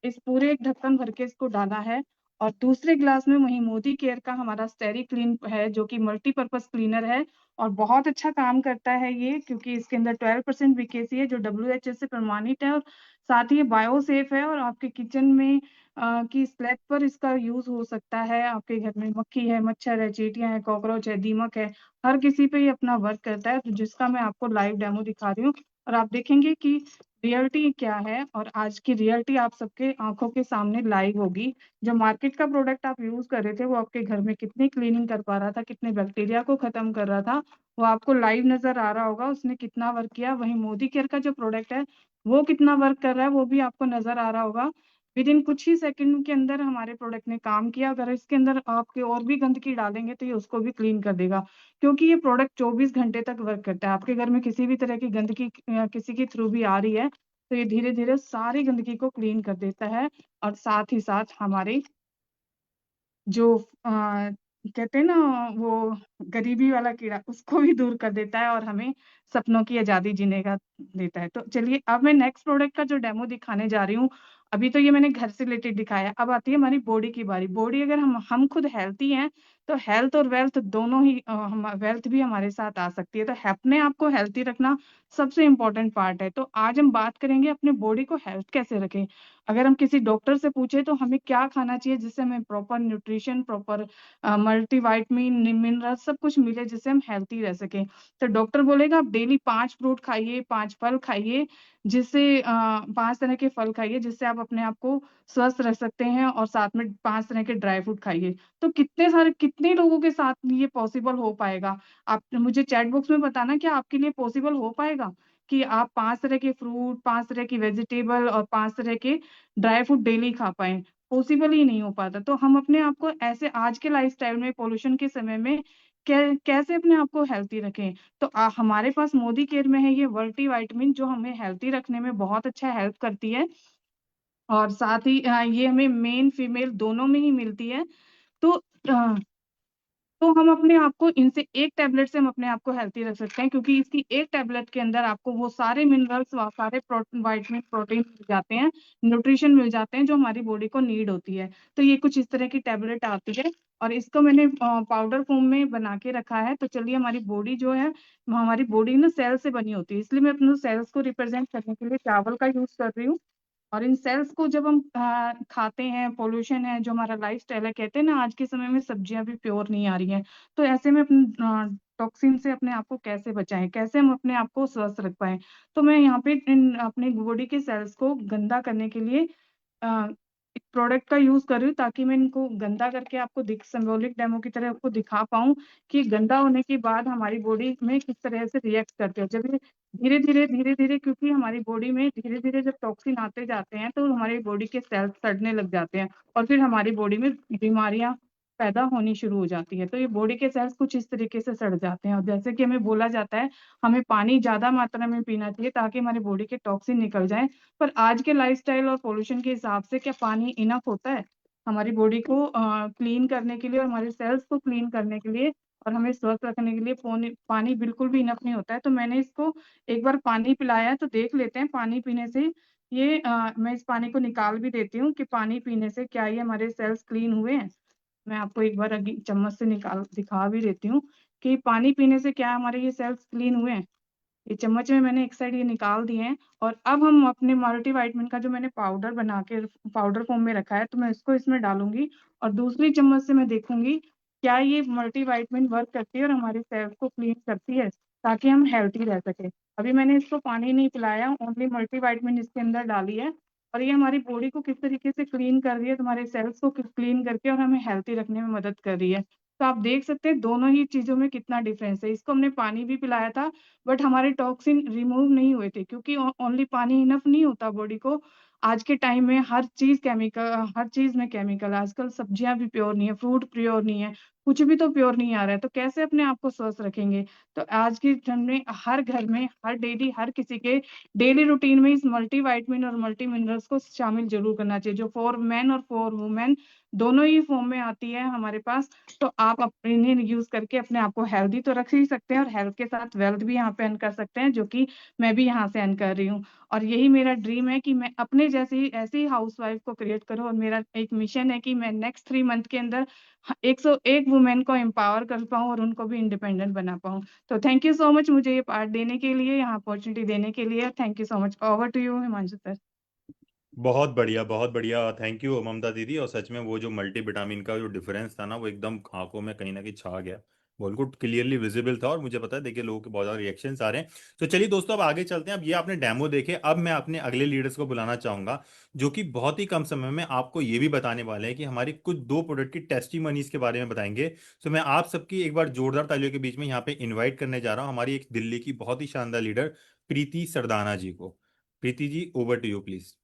इस पूरे एक ढक्कन भर के इसको डाला है। और दूसरे ग्लास में वही मोदी केयर का हमारा स्टेरी क्लीन है, जो कि मल्टीपर्पज क्लीनर है और बहुत अच्छा काम करता है ये, क्योंकि इसके अंदर 12% बीकेसी है, जो WHO से प्रमाणित है। और साथ ही ये बायो सेफ है, और आपके किचन में की स्लैब पर इसका यूज हो सकता है। आपके घर में मक्खी है, मच्छर है, चींटियां है, कॉकरोच है, दीमक है, हर किसी पे ये अपना वर्क करता है। तो जिसका मैं आपको लाइव डेमो दिखा रही हूँ, और आप देखेंगे कि रियलिटी क्या है। और आज की रियलिटी आप सबके आंखों के सामने लाइव होगी। जो मार्केट का प्रोडक्ट आप यूज कर रहे थे, वो आपके घर में कितनी क्लीनिंग कर पा रहा था, कितने बैक्टीरिया को खत्म कर रहा था, वो आपको लाइव नजर आ रहा होगा। उसने कितना वर्क किया। वहीं मोदी केयर का जो प्रोडक्ट है, वो कितना वर्क कर रहा है, वो भी आपको नजर आ रहा होगा। विद इन कुछ ही सेकंड के अंदर हमारे प्रोडक्ट ने काम किया। अगर इसके अंदर आपके और भी गंदगी डालेंगे तो ये उसको भी क्लीन कर देगा, क्योंकि ये प्रोडक्ट 24 घंटे तक वर्क करता है। आपके घर में किसी भी तरह की गंदगी किसी के थ्रू भी आ रही है, तो ये धीरे धीरे सारी गंदगी को क्लीन कर देता है। और साथ ही साथ हमारे जो कहते हैं ना, वो गरीबी वाला कीड़ा, उसको भी दूर कर देता है और हमें सपनों की आजादी जीने का देता है। तो चलिए, अब मैं नेक्स्ट प्रोडक्ट का जो डेमो दिखाने जा रही हूँ। अभी तो ये मैंने घर से रिलेटेड दिखाया, अब आती है हमारी बॉडी की बारी। बॉडी अगर हम खुद हेल्थी हैं, तो हेल्थ और वेल्थ दोनों ही वेल्थ भी हमारे साथ आ सकती है। तो अपने आप को हेल्थी रखना सबसे इम्पोर्टेंट पार्ट है। तो आज हम बात करेंगे अपने बॉडी को हेल्थ कैसे रखें। अगर हम किसी डॉक्टर से पूछे तो हमें क्या खाना चाहिए जिससे हमें proper nutrition, proper multivitamin, mineral सब कुछ मिले, जिससे हम हेल्थी रह सकें। तो डॉक्टर बोलेगा आप डेली 5 फ्रूट खाइए, 5 फल खाइए, जिससे 5 तरह के फल खाइए, जिससे आप अपने आप को स्वस्थ रख सकते हैं। और साथ में 5 तरह के ड्राई फ्रूट खाइए। तो कितने लोगों के साथ ये पॉसिबल हो पाएगा? आप मुझे चैट बॉक्स में बताना, क्या आपके लिए पॉसिबल हो पाएगा कि आप 5 तरह के फ्रूट, 5 तरह की वेजिटेबल और 5 तरह के ड्राई फ्रूट डेली खा पाए? पॉसिबल ही नहीं हो पाता। तो हम अपने आप को ऐसे आज के लाइफस्टाइल में, पोल्यूशन के समय में कैसे अपने आप को हेल्थी रखें? तो हमारे पास मोदी केयर में है ये मल्टी विटामिन, जो हमें हेल्थी रखने में बहुत अच्छा हेल्प करती है। और साथ ही ये हमें मेल फीमेल दोनों में ही मिलती है। तो अ, तो हम अपने आप को इनसे एक टैबलेट से हम अपने आप को हेल्थी रख सकते हैं, क्योंकि इसकी एक टैबलेट के अंदर आपको वो सारे मिनरल्स, वो सारे विटामिन, प्रोटीन मिल जाते हैं, न्यूट्रिशन मिल जाते हैं, जो हमारी बॉडी को नीड होती है। तो ये कुछ इस तरह की टैबलेट आती है, और इसको मैंने पाउडर फॉर्म में बना के रखा है। तो चलिए, हमारी बॉडी जो है, हमारी बॉडी ना सेल से बनी होती है, इसलिए मैं अपने सेल्स को रिप्रेजेंट करने के लिए चावल का यूज कर रही हूँ। और इन सेल्स को जब हम खाते हैं, पोल्यूशन है, जो हमारा लाइफ स्टाइल है, कहते हैं ना आज के समय में सब्जियां भी प्योर नहीं आ रही हैं। तो ऐसे में अपने टॉक्सिन से अपने आप को कैसे बचाएं, कैसे हम अपने आप को स्वस्थ रख पाएं? तो मैं यहाँ पे इन अपने बॉडी के सेल्स को गंदा करने के लिए अ, एक प्रोडक्ट का यूज कर रही हूँ, ताकि मैं इनको गंदा करके आपको सिंबॉलिक डेमो की तरह आपको दिखा पाऊँ कि गंदा होने के बाद हमारी बॉडी में किस तरह से रिएक्ट करते हैं। जब ये धीरे धीरे, क्योंकि हमारी बॉडी में धीरे धीरे जब टॉक्सिन आते जाते हैं, तो हमारी बॉडी के सेल्स सड़ने लग जाते हैं, और फिर हमारी बॉडी में बीमारियां पैदा होनी शुरू हो जाती है। तो ये बॉडी के सेल्स कुछ इस तरीके से सड़ जाते हैं। और जैसे कि हमें बोला जाता है, हमें पानी ज्यादा मात्रा में पीना चाहिए ताकि हमारी बॉडी के टॉक्सिन निकल जाए। पर आज के लाइफस्टाइल और पोल्यूशन के हिसाब से क्या पानी इनफ होता है हमारी बॉडी को क्लीन करने के लिए, और हमारे सेल्स को क्लीन करने के लिए, और हमें स्वस्थ रखने के लिए? पानी बिल्कुल भी इनफ नहीं होता है। तो मैंने इसको एक बार पानी पिलाया है, तो देख लेते हैं पानी पीने से ये मैं इस पानी को निकाल भी देती हूँ कि पानी पीने से क्या ये हमारे सेल्स क्लीन हुए हैं। मैं आपको एक बार चम्मच से निकाल दिखा भी देती हूँ कि पानी पीने से क्या हमारे ये सेल्स क्लीन हुए हैं। ये चम्मच में मैंने एक साइड ये निकाल दिए हैं और अब हम अपने मल्टीविटामिन का जो मैंने पाउडर बना के पाउडर फॉर्म में रखा है तो मैं इसको इसमें डालूंगी और दूसरी चम्मच से मैं देखूंगी क्या ये मल्टीविटामिन वर्क करती है और हमारे सेल्स को क्लीन करती है ताकि हम हेल्थी रह सके। अभी मैंने इसको पानी नहीं पिलाया, ओनली मल्टीविटामिन इसके अंदर डाली है और ये हमारी बॉडी को किस तरीके से क्लीन कर रही है, तुम्हारे सेल्स को क्लीन करके और हमें हेल्थी रखने में मदद कर रही है। तो आप देख सकते हैं दोनों ही चीजों में कितना डिफरेंस है। इसको हमने पानी भी पिलाया था बट हमारे टॉक्सिन रिमूव नहीं हुए थे क्योंकि ओनली पानी इनफ नहीं होता बॉडी को। आज के टाइम में हर चीज केमिकल, हर चीज में केमिकल, आजकल सब्जियां भी प्योर नहीं है, फ्रूट प्योर नहीं है, कुछ भी तो प्योर नहीं आ रहा है, तो कैसे अपने आप को स्वस्थ रखेंगे। तो आज के ठंड में हर घर में हर डेली हर किसी के डेली रूटीन में इस मल्टीविटामिन और मल्टी मिनरल्स को शामिल जरूर करना चाहिए, जो फॉर मैन और फॉर वुमेन दोनों ही फॉर्म में आती है हमारे पास। तो आप इन्हें यूज करके अपने आप को हेल्दी तो रख ही सकते हैं और हेल्थ के साथ वेल्थ भी यहाँ पे अर्न कर सकते हैं, जो कि मैं भी यहाँ से अर्न कर रही हूँ। और यही मेरा ड्रीम है कि मैं अपने जैसी ऐसी हाउसवाइफ को क्रिएट करूँ और मेरा एक मिशन है कि मैं नेक्स्ट 3 मंथ के अंदर 101 वुमेन को एम्पावर कर पाऊँ और उनको भी इंडिपेंडेंट बना पाऊँ। तो थैंक यू सो मच मुझे ये पार्ट देने के लिए, यहाँ अपॉर्चुनिटी देने के लिए। Thank you so much. Over to you Himanshu sir. बहुत बढ़िया, बहुत बढ़िया। थैंक यू ममता दीदी। और सच में वो जो मल्टीविटामिन का जो डिफरेंस था ना, वो एकदम आंखों में कहीं ना कहीं छा गया, बिल्कुल क्लियरली विजिबल था। और मुझे पता है, देखिए लोगों के बहुत ज़्यादा रिएक्शंस आ रहे हैं। तो चलिए दोस्तों, अब आगे चलते हैं। अब ये आपने डेमो देखे, अब मैं अपने अगले लीडर्स को बुलाना चाहूंगा, जो कि बहुत ही कम समय में आपको ये भी बताने वाले हैं कि हमारी कुछ 2 प्रोडक्ट की टेस्टिमनीज के बारे में बताएंगे। तो मैं आप सबकी एक बार जोरदार तालियों के बीच में यहाँ पे इन्वाइट करने जा रहा हूँ हमारी एक दिल्ली की बहुत ही शानदार लीडर प्रीति सरदाना जी को। Preeti ji, over to you please.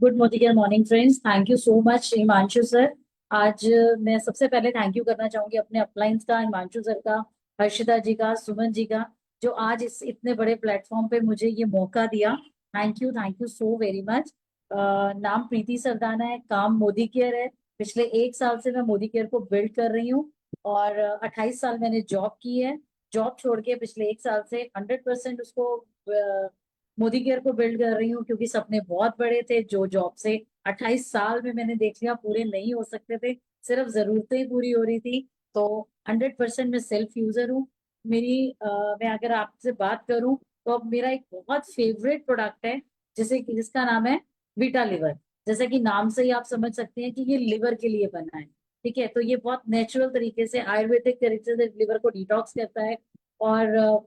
Good morning friends, thank you so much Himanshu sir. आज मैं सबसे पहले थैंक यू करना चाहूंगी अपने अपलाइंस का, हिमांशु सर का, हर्षिता जी का, सुमन जी का, जो आज इस इतने बड़े प्लेटफॉर्म पे मुझे ये मौका दिया। Thank you so very much. नाम प्रीति सरदाना है, काम मोदी केयर है। पिछले 1 साल से मैं मोदी केयर को बिल्ड कर रही हूँ और 28 साल मैंने जॉब की है। जॉब छोड़ के पिछले 1 साल से 100% उसको मोदी केयर को बिल्ड कर रही हूँ, क्योंकि सपने बहुत बड़े थे जो जॉब से 28 साल में मैंने देख लिया पूरे नहीं हो सकते थे, सिर्फ जरूरतें ही पूरी हो रही थी। तो 100% मैं सेल्फ यूजर हूँ। मैं अगर आपसे बात करूं तो अब मेरा एक बहुत फेवरेट प्रोडक्ट है जिसका नाम है वीटा लिवर। जैसा कि नाम से ही आप समझ सकते हैं कि ये लिवर के लिए बना है। ठीक है, तो ये बहुत नेचुरल तरीके से, आयुर्वेदिक तरीके से लिवर को डिटॉक्स करता है और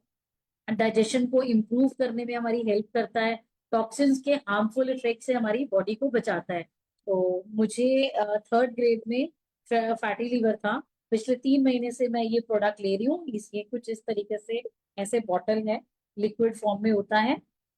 डाइजेशन को इम्प्रूव करने में हमारी हेल्प करता है, टॉक्सिन्स के हार्मफुल इफेक्ट से हमारी बॉडी को बचाता है। तो मुझे 3rd ग्रेड में फैटी लीवर था। पिछले 3 महीने से मैं ये प्रोडक्ट ले रही हूँ। ये कुछ इस तरीके से ऐसे बॉटल है, लिक्विड फॉर्म में होता है,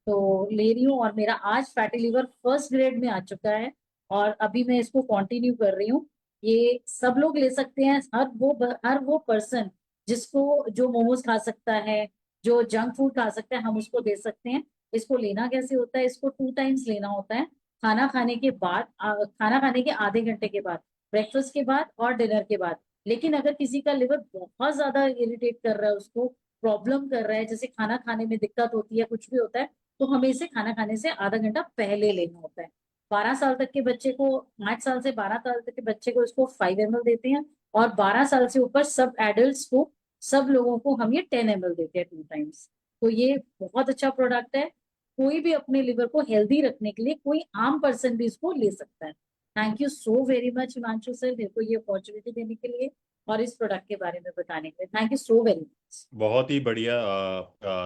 तो ले रही हूँ और मेरा आज फैटी लीवर 1st ग्रेड में आ चुका है और अभी मैं इसको कंटिन्यू कर रही हूँ। ये सब लोग ले सकते हैं, हर वो पर्सन जिसको जो मोमोज खा सकता है, जो जंक फूड खा सकते हैं, हम उसको दे सकते हैं। इसको लेना कैसे होता है? इसको 2 टाइम्स लेना होता है। खाना खाने के बाद, खाना खाने के आधे घंटे के बाद, ब्रेकफास्ट के बाद और डिनर के बाद। लेकिन अगर किसी का लिवर बहुत ज्यादा इरिटेट कर रहा है, उसको प्रॉब्लम कर रहा है, जैसे खाना खाने में दिक्कत होती है, कुछ भी होता है, तो हमें इसे खाना खाने से आधा घंटा पहले लेना होता है। 12 साल तक के बच्चे को, 5 साल से 12 साल तक के बच्चे को इसको 5 ml देते हैं और 12 साल से ऊपर सब एडल्ट को, सब लोगों को हम ये 10 ml देते हैं 2 टाइम्स। तो ये बहुत अच्छा प्रोडक्ट है। कोई भी अपने लिवर को हेल्दी रखने के लिए, कोई आम पर्सन भी इसको ले सकता है। Thank you so very much Himanshu sir, मेरे को ये अपॉर्चुनिटी देने के लिए और इस प्रोडक्ट के बारे में बताने के लिए। Thank you so very much. बहुत ही बढ़िया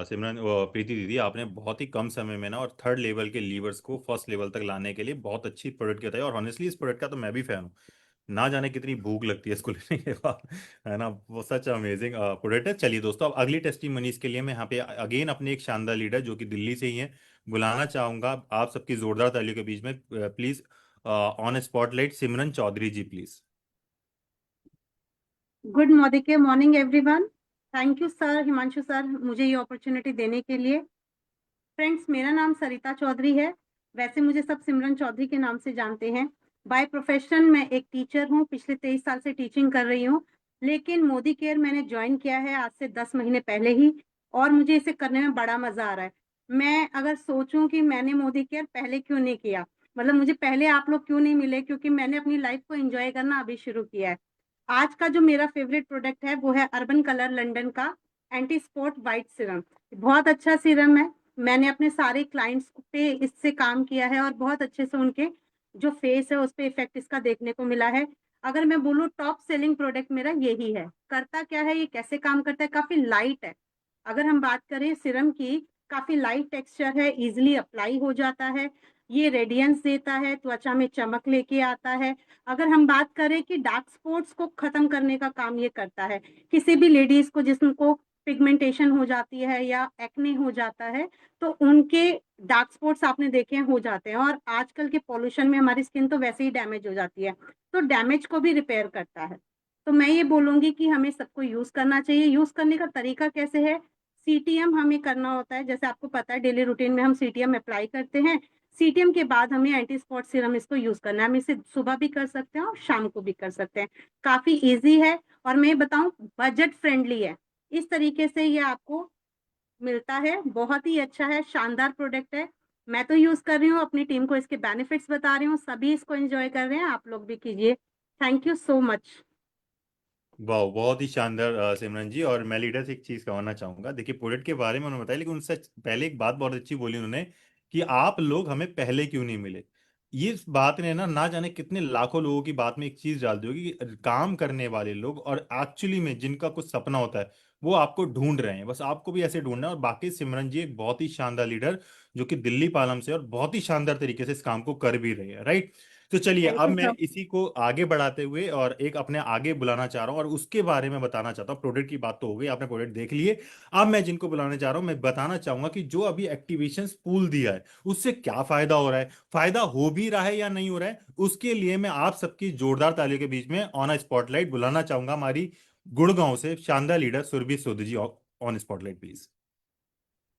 सिमरन, प्रीति दीदी, आपने बहुत ही कम समय में ना और 3rd लेवल के लीवर्स को 1st लेवल तक लाने के लिए बहुत अच्छी प्रोडक्ट बताई। और ऑनेस्टली इस प्रोडक्ट का तो मैं भी फैन हूँ। ना जाने कितनी भूख लगती है इसको लेने के बाद, है ना। वो सच अमेजिंग प्रोडक्ट है। चलिए दोस्तों, अब अगली टेस्टिमनीज के लिए मैं यहाँ पे अगेन अपने एक शानदार लीडर जो कि दिल्ली से ही है बुलाना चाहूंगा आप सबकी जोरदार तालियों के बीच में। Please on spotlight Simran Chaudhary ji please. Good morning everyone. Thank you sir, Himanshu sir, मुझे ये अपॉर्चुनिटी देने के लिए। फ्रेंड्स, मेरा नाम सरिता चौधरी है। वैसे मुझे सब सिमरन चौधरी के नाम से जानते हैं। बाय प्रोफेशन मैं एक टीचर हूँ, पिछले 23 साल से टीचिंग कर रही हूँ। लेकिन मोदी केयर मैंने ज्वाइन किया है आज से 10 महीने पहले ही। और मुझे इसे करने में बड़ा मजा आ रहा है। मैं अगर सोचूं कि मैंने मोदी केयर पहले क्यों नहीं किया, मतलब मुझे पहले आप लोग क्यों नहीं मिले, क्योंकि मैंने अपनी लाइफ को एंजॉय करना अभी शुरू किया है। आज का जो मेरा फेवरेट प्रोडक्ट है वो है अर्बन कलर लंदन का एंटी स्पॉट वाइट सीरम। बहुत अच्छा सीरम है। मैंने अपने सारे क्लाइंट्स पे इससे काम किया है और बहुत अच्छे से उनके जो फेस है उस पे इफेक्ट इसका देखने को मिला है। अगर मैं बोलूँ टॉप सेलिंग प्रोडक्ट मेरा यही है। करता क्या है, ये कैसे काम करता है, काफी लाइट है। अगर हम बात करें सिरम की, काफी लाइट टेक्सचर है, इजिली अप्लाई हो जाता है, ये रेडियंस देता है, त्वचा में चमक लेके आता है। अगर हम बात करें कि डार्क स्पॉट्स को खत्म करने का काम ये करता है, किसी भी लेडीज को जिनको पिगमेंटेशन हो जाती है या एक्ने हो जाता है, तो उनके डार्क स्पॉट्स आपने देखे हैं हो जाते हैं, और आजकल के पॉल्यूशन में हमारी स्किन तो वैसे ही डैमेज हो जाती है, तो डैमेज को भी रिपेयर करता है। तो मैं ये बोलूंगी कि हमें सबको यूज करना चाहिए। यूज करने का तरीका कैसे है, सीटीएम हमें करना होता है, जैसे आपको पता है डेली रूटीन में हम सीटीएम अप्लाई करते हैं। सीटीएम के बाद हमें एंटी स्पॉट सीरम इसको यूज करना है। हम इसे सुबह भी कर सकते हैं और शाम को भी कर सकते हैं। काफी इजी है, और मैं बताऊं बजट फ्रेंडली है। इस तरीके से ये आपको मिलता है, बहुत ही अच्छा है, शानदार प्रोडक्ट है। मैं तो यूज कर रही हूँ, अपनी टीम को इसके बेनिफिट्स बता रही हूँ, सभी इसको एंजॉय कर रहे हैं, आप लोग भी कीजिए। Thank you so much. वाह, बहुत ही शानदार सिमरन जी। और मैं लीडर से एक चीज कहना चाहूंगा। देखिए, प्रोडक्ट के बारे में उन्होंने बताया, लेकिन उनसे पहले एक बात बहुत अच्छी बोली उन्होंने कि आप लोग हमें पहले क्यों नहीं मिले। ये इस बात ने ना जाने कितने लाखों लोगों की बात में एक चीज डाल दी होगी कि काम करने वाले लोग और एक्चुअली में जिनका कुछ सपना होता है वो आपको ढूंढ रहे हैं। बस आपको भी ऐसे ढूंढना है। और बाकी सिमरन जी एक बहुत ही शानदार लीडर जो कि दिल्ली पालम से और बहुत ही शानदार तरीके से इस काम को कर भी रही है, राइट। तो चलिए, थैंक अब यू मैं सर। इसी को आगे बढ़ाते हुए और एक अपने आगे बुलाना चाह रहा हूँ और उसके बारे में बताना चाहता हूँ। प्रोडक्ट की बात तो हो गई, आपने प्रोडक्ट देख लिए। अब मैं जिनको बुलाने चाह रहा हूँ, मैं बताना चाहूंगा कि जो अभी एक्टिवेशन पूल दिया है उससे क्या फायदा हो रहा है, फायदा हो भी रहा है या नहीं हो रहा है। उसके लिए मैं आप सबकी जोरदार तालियों के बीच में ऑन स्पॉटलाइट बुलाना चाहूंगा हमारी गुड़गांव से शानदार leader Surabhi Sodh ji. On spotlight please.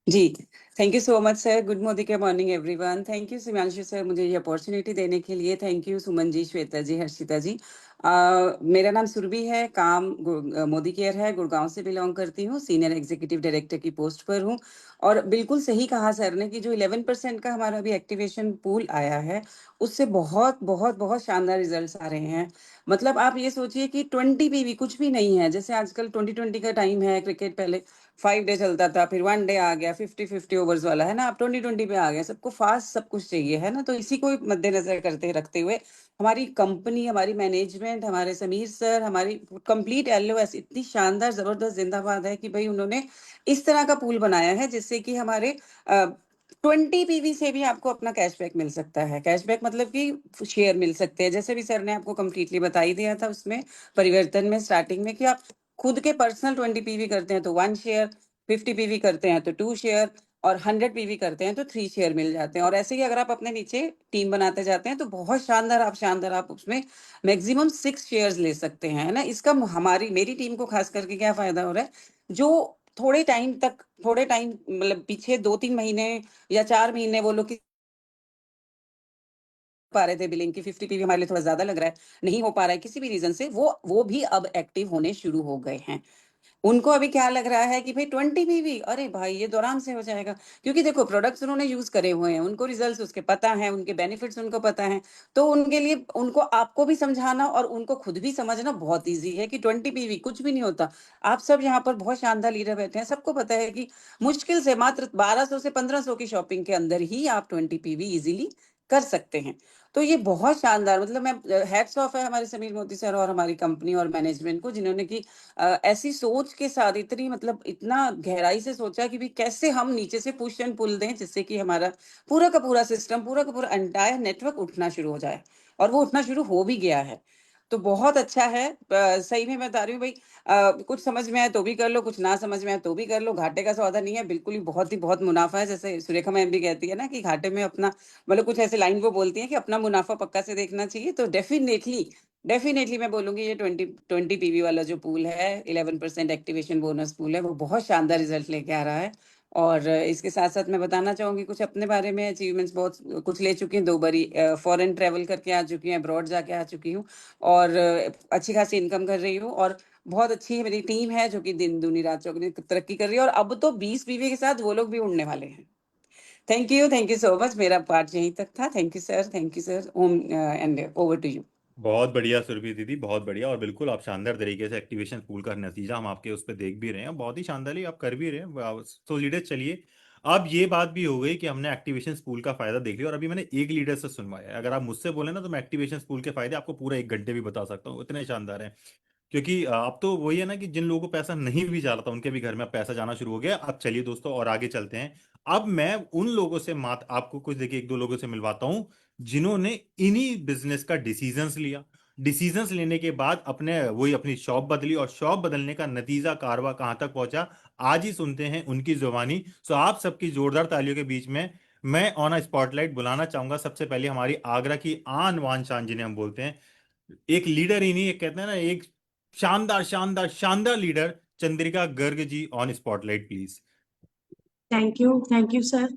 जी, thank you so much sir. Good morning के morning everyone. Thank you Sumanshu sir मुझे ये अपॉर्चुनिटी देने के लिए। Thank you Suman ji, Shweta ji, Harshita ji. मेरा नाम सुरभि है, काम मोदी केयर है, गुड़गांव से बिलोंग करती हूँ, सीनियर एग्जीक्यूटिव डायरेक्टर की पोस्ट पर हूँ। और बिल्कुल सही कहा सर ने कि जो 11% का हमारा अभी एक्टिवेशन पूल आया है उससे बहुत बहुत बहुत शानदार रिजल्ट्स आ रहे हैं। मतलब आप ये सोचिए कि 20 पीवी कुछ भी नहीं है। जैसे आजकल 2020 का टाइम है, क्रिकेट पहले 5 डे चलता था, फिर 1 डे आ गया, 50-50 ओवर्स वाला है ना, अब 2020 पे आ गया। सबको फास्ट सब कुछ चाहिए है ना, तो इसी को मद्देनजर करते रखते हुए हमारी कंपनी, हमारी मैनेजमेंट, हमारे समीर सर, हमारी कंप्लीट एलओएस इतनी शानदार जबरदस्त जिंदाबाद है कि भाई उन्होंने इस तरह का पूल बनाया है जिससे कि हमारे 20 पीवी से भी आपको अपना कैशबैक मिल सकता है। कैशबैक मतलब कि शेयर मिल सकते हैं, जैसे भी सर ने आपको कंप्लीटली बता ही दिया था उसमें परिवर्तन में स्टार्टिंग में, कि आप खुद के पर्सनल 20 पीवी करते हैं तो 1 शेयर, 50 पीवी करते हैं तो 2 शेयर, और 100 पीवी करते हैं तो 3 शेयर मिल जाते हैं। और ऐसे ही अगर आप अपने नीचे टीम बनाते जाते हैं तो बहुत शानदार आप उसमें मैक्सिमम 6 शेयर्स ले सकते हैं, है ना। इसका हमारी मेरी टीम को खास करके क्या फायदा हो रहा है, जो थोड़े टाइम मतलब पीछे 2-3 महीने या 4 महीने वो लोग पा रहे थे बिलिंग की 50 पीवी हमारे लिए थोड़ा ज्यादा लग रहा है, नहीं हो पा रहा है किसी भी रीजन से, वो भी अब एक्टिव होने शुरू हो गए हैं। उनको अभी क्या लग रहा है कि भाई 20 पीवी, अरे भाई ये तो आराम से हो जाएगा, क्योंकि देखो प्रोडक्ट्स उन्होंने यूज करे हुए हैं, उनको रिजल्ट्स उसके पता है, उनके बेनिफिट्स उनको पता है। तो उनके लिए उनको आपको भी समझाना और उनको खुद भी समझना बहुत इजी है कि 20 पीवी कुछ भी नहीं होता। आप सब यहाँ पर बहुत शानदार लीडर बैठे हैं, सबको पता है कि मुश्किल से मात्र 1200 से 1500 की शॉपिंग के अंदर ही आप 20 पीवी इजीली कर सकते हैं। तो ये बहुत शानदार, मतलब मैं हैट्स ऑफ है हमारे समीर मोदी सर और हमारी कंपनी और मैनेजमेंट को, जिन्होंने की ऐसी सोच के साथ इतनी मतलब इतना गहराई से सोचा कि भी कैसे हम नीचे से पुश एंड पुल दें जिससे कि हमारा पूरा का पूरा सिस्टम, पूरा का पूरा एंटायर नेटवर्क उठना शुरू हो जाए। और वो उठना शुरू हो भी गया है। तो बहुत अच्छा है। सही में बता रही हूँ भाई, कुछ समझ में आए तो भी कर लो, कुछ ना समझ में आए तो भी कर लो, घाटे का सौदा नहीं है, बिल्कुल ही बहुत मुनाफा है। जैसे सुरेखा मैम भी कहती है ना कि घाटे में अपना, मतलब कुछ ऐसे लाइन वो बोलती है कि अपना मुनाफा पक्का से देखना चाहिए। तो डेफिनेटली मैं बोलूंगी ये 20 पीवी वाला जो पूल है, 11% एक्टिवेशन बोनस पूल है, वो बहुत शानदार रिजल्ट लेके आ रहा है। और इसके साथ साथ मैं बताना चाहूंगी कुछ अपने बारे में। अचीवमेंट्स बहुत कुछ ले चुकी हूँ, 2 बारी फॉरेन ट्रेवल करके आ चुकी हूँ, अब्रॉड जाके आ चुकी हूँ, और अच्छी खासी इनकम कर रही हूँ। और बहुत अच्छी मेरी टीम है जो कि दिन दूनी रात चौगुनी तरक्की कर रही है, और अब तो 20 बीवी के साथ वो लोग भी उड़ने वाले हैं। Thank you so much. मेरा पार्ट यहीं तक था। Thank you sir. Om and over to you. बहुत बढ़िया सुरभि दीदी, बहुत बढ़िया। और बिल्कुल आप शानदार तरीके से एक्टिवेशन पूल का नतीजा हम आपके उस पर देख भी रहे हैं, बहुत ही शानदार आप कर भी रहे हैं। तो लीडर चलिए, अब ये बात भी हो गई कि हमने एक्टिवेशन पूल का फायदा देख लिया और अभी मैंने एक लीडर से सुनवाया है। अगर आप मुझसे बोले ना तो मैं एक्टिवेशन पूल के फायदे आपको पूरा 1 घंटे भी बता सकता हूँ, इतने शानदार हैं। क्योंकि अब तो वही है ना कि जिन लोगों को पैसा नहीं भी जा रहा था उनके भी घर में अब पैसा जाना शुरू हो गया। अब चलिए दोस्तों और आगे चलते हैं। अब मैं उन लोगों से मात आपको कुछ देखिए 1-2 लोगों से मिलवाता हूं जिन्होंने इन्हीं बिजनेस का डिसीजंस लिया। डिसीजंस लेने के बाद अपने वही अपनी शॉप बदली और शॉप बदलने का नतीजा कारवा कहां तक पहुंचा, आज ही सुनते हैं उनकी जुबानी। सो आप सबकी जोरदार तालियों के बीच में मैं ऑन अ स्पॉटलाइट बुलाना चाहूंगा सबसे पहले हमारी आगरा की आन बान शान जिन्हें हम बोलते हैं, एक लीडर ही नहीं, एक कहते हैं ना एक शानदार शानदार शानदार leader, Chandrika Garg ji on spotlight please. Thank you sir.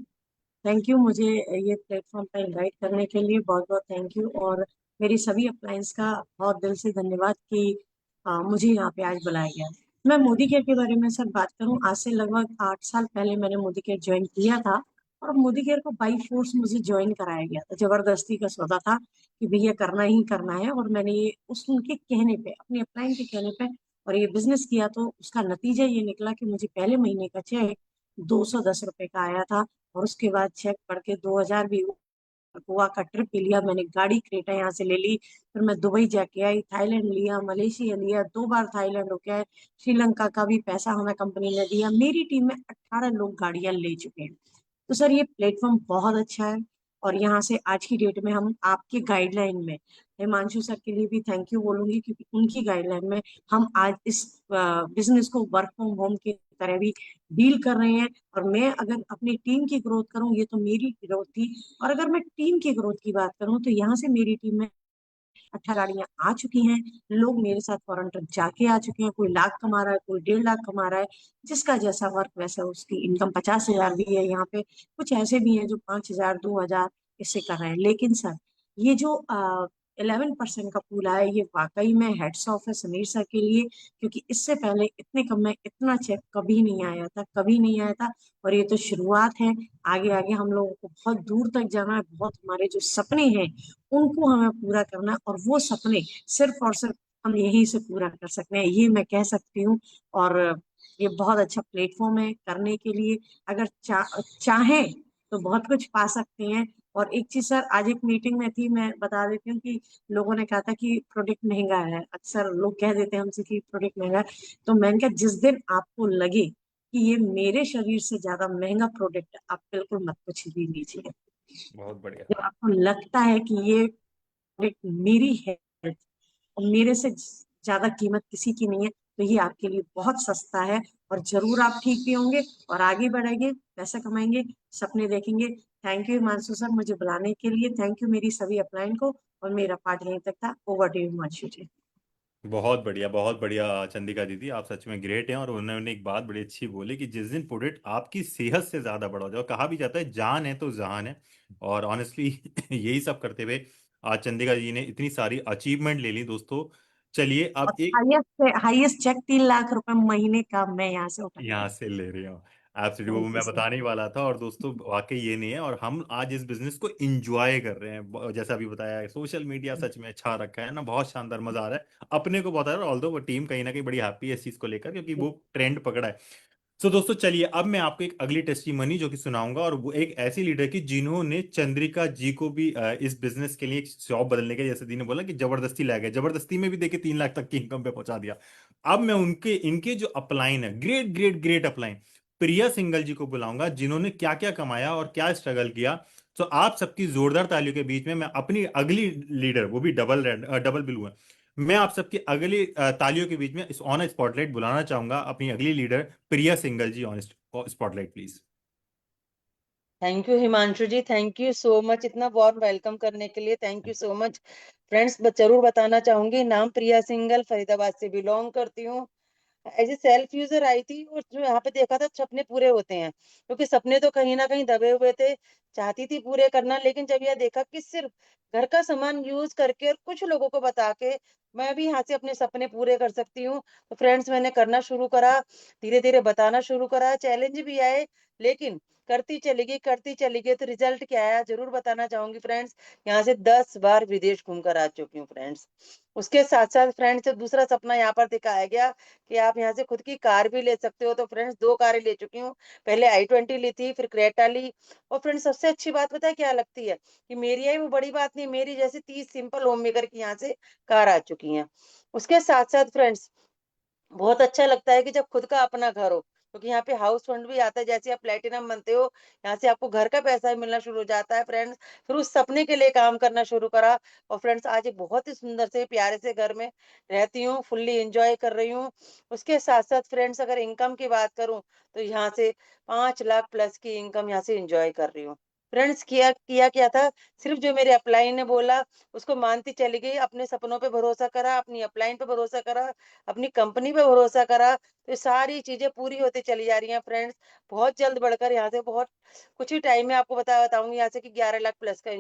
Thank you मुझे ये प्लेटफॉर्म पर इनवाइट करने के लिए, बहुत बहुत थैंक यू। और मेरी सभी अप्लायंस का बहुत दिल से धन्यवाद कि मुझे यहाँ पे आज बुलाया गया। मैं मोदी केयर के बारे में सर बात करूँ, आज से लगभग 8 साल पहले मैंने मोदी केयर ज्वाइन किया था, और मोदी केयर को बाई फोर्स मुझे ज्वाइन कराया गया था। जबरदस्ती का सौदा था कि भैया करना ही करना है, और मैंने ये उस उनके कहने पे, अपने अप्लायन के कहने पे और ये बिजनेस किया। तो उसका नतीजा ये निकला कि मुझे पहले महीने का चेक 210 रुपए का आया था, और उसके बाद चेक बढ़ के 2000 भी। गोवा का ट्रिप भी लिया मैंने, गाड़ी क्रेटा यहाँ से ले ली, फिर मैं दुबई जाके आई, थाईलैंड लिया, मलेशिया लिया, 2 बार थाईलैंड होके आए, श्रीलंका का भी पैसा हमें कंपनी ने दिया। मेरी टीम में 18 लोग गाड़ियां ले चुके हैं। तो सर ये प्लेटफॉर्म बहुत अच्छा है, और यहाँ से आज की डेट में हम आपके गाइडलाइन में, हिमांशु सर के लिए भी थैंक यू बोलूंगी, क्योंकि उनकी गाइडलाइन में हम आज इस बिजनेस को वर्क फ्रॉम होम की तरह भी डील कर रहे हैं। और मैं अगर अपनी टीम की ग्रोथ करूं, ये तो मेरी ग्रोथ थी, और अगर मैं टीम की ग्रोथ की बात करूं तो यहाँ से मेरी टीम में 18 गाड़ियां आ चुकी हैं। लोग मेरे साथ फॉरेन ट्रिप जाके आ चुके हैं, कोई लाख कमा रहा है, कोई 1.5 लाख कमा रहा है, जिसका जैसा वर्क वैसा उसकी इनकम। 50,000 भी है यहाँ पे, कुछ ऐसे भी हैं जो 5,000 2,000 इससे कर रहे हैं। लेकिन सर ये जो 11% का पूल आया, ये वाकई में हेड्स ऑफ है समीर सर के लिए, क्योंकि इससे पहले इतने कम में इतना चेक कभी नहीं आया था, कभी नहीं आया था। और ये तो शुरुआत है, आगे आगे हम लोगों को बहुत दूर तक जाना है। बहुत हमारे जो सपने हैं उनको हमें पूरा करना है, और वो सपने सिर्फ और सिर्फ हम यहीं से पूरा कर सकते हैं, ये मैं कह सकती हूँ। और ये बहुत अच्छा प्लेटफॉर्म है करने के लिए। अगर चाहें तो बहुत कुछ पा सकते हैं। और एक चीज सर, आज एक मीटिंग में थी, मैं बता देती हूँ कि लोगों ने कहा था कि प्रोडक्ट महंगा है, अक्सर लोग कह देते हैं हमसे कि प्रोडक्ट महंगा है। तो मैंने कहा जिस दिन आपको लगे कि ये मेरे शरीर से ज्यादा महंगा प्रोडक्ट है, आप बिल्कुल मत कुछ भी लीजिए। बहुत बढ़िया। जब आपको लगता है कि ये प्रोडक्ट मेरी हेल्थ और मेरे से ज्यादा कीमत किसी की नहीं है, तो ये आपके लिए बहुत सस्ता है। और जरूर आप ठीक भी होंगे और आगे बढ़ेंगे, पैसा कमाएंगे, सपने देखेंगे। थैंक यू हिमांशु सर मुझे बुलाने के लिए, थैंक यू मेरी सभी अपलाइन को। और मेरा पार्ट यहीं तक था। ओवर टू यू हिमांशु जी। बहुत बढ़िया चंदिका दीदी, आप सच में ग्रेट हैं। और उन्होंने एक बात बड़ी अच्छी बोली कि जिस दिन प्रोडक्ट आपकी सेहत से ज्यादा बड़ा हो जाए, कहा भी जाता है जान है तो जहान है। और ऑनेस्टली यही सब करते हुए आज चंदिका जी ने इतनी सारी अचीवमेंट ले ली दोस्तों। चलिए और अब एक हाईएस्ट हाईएस्ट चेक 3 लाख रुपए महीने का मैं यहाँ से उठा रही यहाँ हूँ। से ले रही हूँ। एब्सोल्युटली, वो थैंक यू मैं सर। बताने ही वाला था। और दोस्तों वाकई ये नहीं है, और हम आज इस बिजनेस को इंजॉय कर रहे हैं। जैसा अभी बताया, सोशल मीडिया सच में छा रखा है ना, बहुत शानदार मजा आ रहा है अपने को, बहुत आ रहा है। ऑल्दो वो टीम कहीं ना कहीं बड़ी हैप्पी है इस चीज को लेकर, क्योंकि वो ट्रेंड पकड़ा है। सो दोस्तों चलिए, अब मैं आपको एक अगली टेस्टिमनी जो कि सुनाऊंगा, और वो एक ऐसी लीडर की जिन्होंने चंद्रिका जी को भी इस बिजनेस के लिए एक जॉब बदलने के, जैसे दी ने बोला कि जबरदस्ती ला गया, जबरदस्ती में भी देखिए 3 लाख तक की इनकम पे पहुंचा दिया। अब मैं उनके इनके जो अपलाइन है, ग्रेट ग्रेट ग्रेट अपलाइन, प्रिया सिंगल जी को बुलाऊंगा, जिन्होंने क्या क्या कमाया और क्या स्ट्रगल किया। तो आप सबकी जोरदार तालियों के बीच में मैं अपनी अगली लीडर, वो भी डबल रेड डबल ब्लू है, मैं आप सबकी अगली तालियों के बीच में इस ऑन स्पॉटलाइट बुलाना चाहूंगा अपनी अगली leader Priya Singhal ji on spotlight please. Thank you Himanshu ji, thank you so much इतना वार्म वेलकम करने के लिए, thank you so much. Friends जरूर बताना चाहूंगी, नाम प्रिया सिंगल, फरीदाबाद से बिलोंग करती हूँ। As a self user I थी और जो यहाँ पे देखा था सपने पूरे होते हैं, क्योंकि सपने तो कहीं ना कहीं दबे हुए थे, चाहती थी पूरे करना, लेकिन जब यह देखा कि सिर्फ घर का सामान यूज करके और कुछ लोगों को बता के मैं भी यहाँ से अपने सपने पूरे कर सकती हूँ, तो फ्रेंड्स मैंने करना शुरू करा, धीरे धीरे बताना शुरू करा, चैलेंज भी आए, लेकिन करती चली गई, तो रिजल्ट क्या आया जरूर बताना चाहूंगी फ्रेंड्स। यहाँ से 10 बार विदेश घूमकर आ चुकी हूँ फ्रेंड्स। उसके साथ साथ फ्रेंड्स दूसरा सपना यहाँ पर दिखाया गया कि आप यहाँ से खुद की कार भी ले सकते हो, तो फ्रेंड्स 2 कारें ले चुकी हूँ। पहले i20 ली थी, फिर क्रेटा ली। और फ्रेंड्स सबसे अच्छी बात पता है क्या लगती है, कि मेरी आई वो बड़ी बात नहीं, मेरी जैसे 30 सिंपल होम मेकर की यहाँ से कार आ चुकी है। उसके साथ साथ फ्रेंड्स बहुत अच्छा लगता है कि जब खुद का अपना घर हो, क्योंकि यहाँ पे हाउस फंड भी आता है, जैसे आप प्लेटिनम बनते हो यहाँ से आपको घर का पैसा भी मिलना शुरू हो जाता है फ्रेंड्स। फिर उस सपने के लिए काम करना शुरू करा, और फ्रेंड्स आज एक बहुत ही सुंदर से प्यारे से घर में रहती हूँ, फुल्ली एंजॉय कर रही हूँ। उसके साथ साथ फ्रेंड्स अगर इनकम की बात करूँ, तो यहाँ से 5 लाख प्लस की इनकम यहाँ से एंजॉय कर रही हूँ फ्रेंड्स। किया किया क्या था, सिर्फ जो मेरे अपलाइन ने बोला उसको मानती चली गई, अपने सपनों पे भरोसा करा, अपनी अपलाइन पे भरोसा करा, अपनी कंपनी पे भरोसा करा, तो ये सारी चीजें पूरी होती चली जा रही हैं फ्रेंड्स। बहुत जल्द बढ़कर यहाँ से बहुत कुछ ही टाइम में आपको बताऊंगी यहाँ से कि 11 लाख प्लस का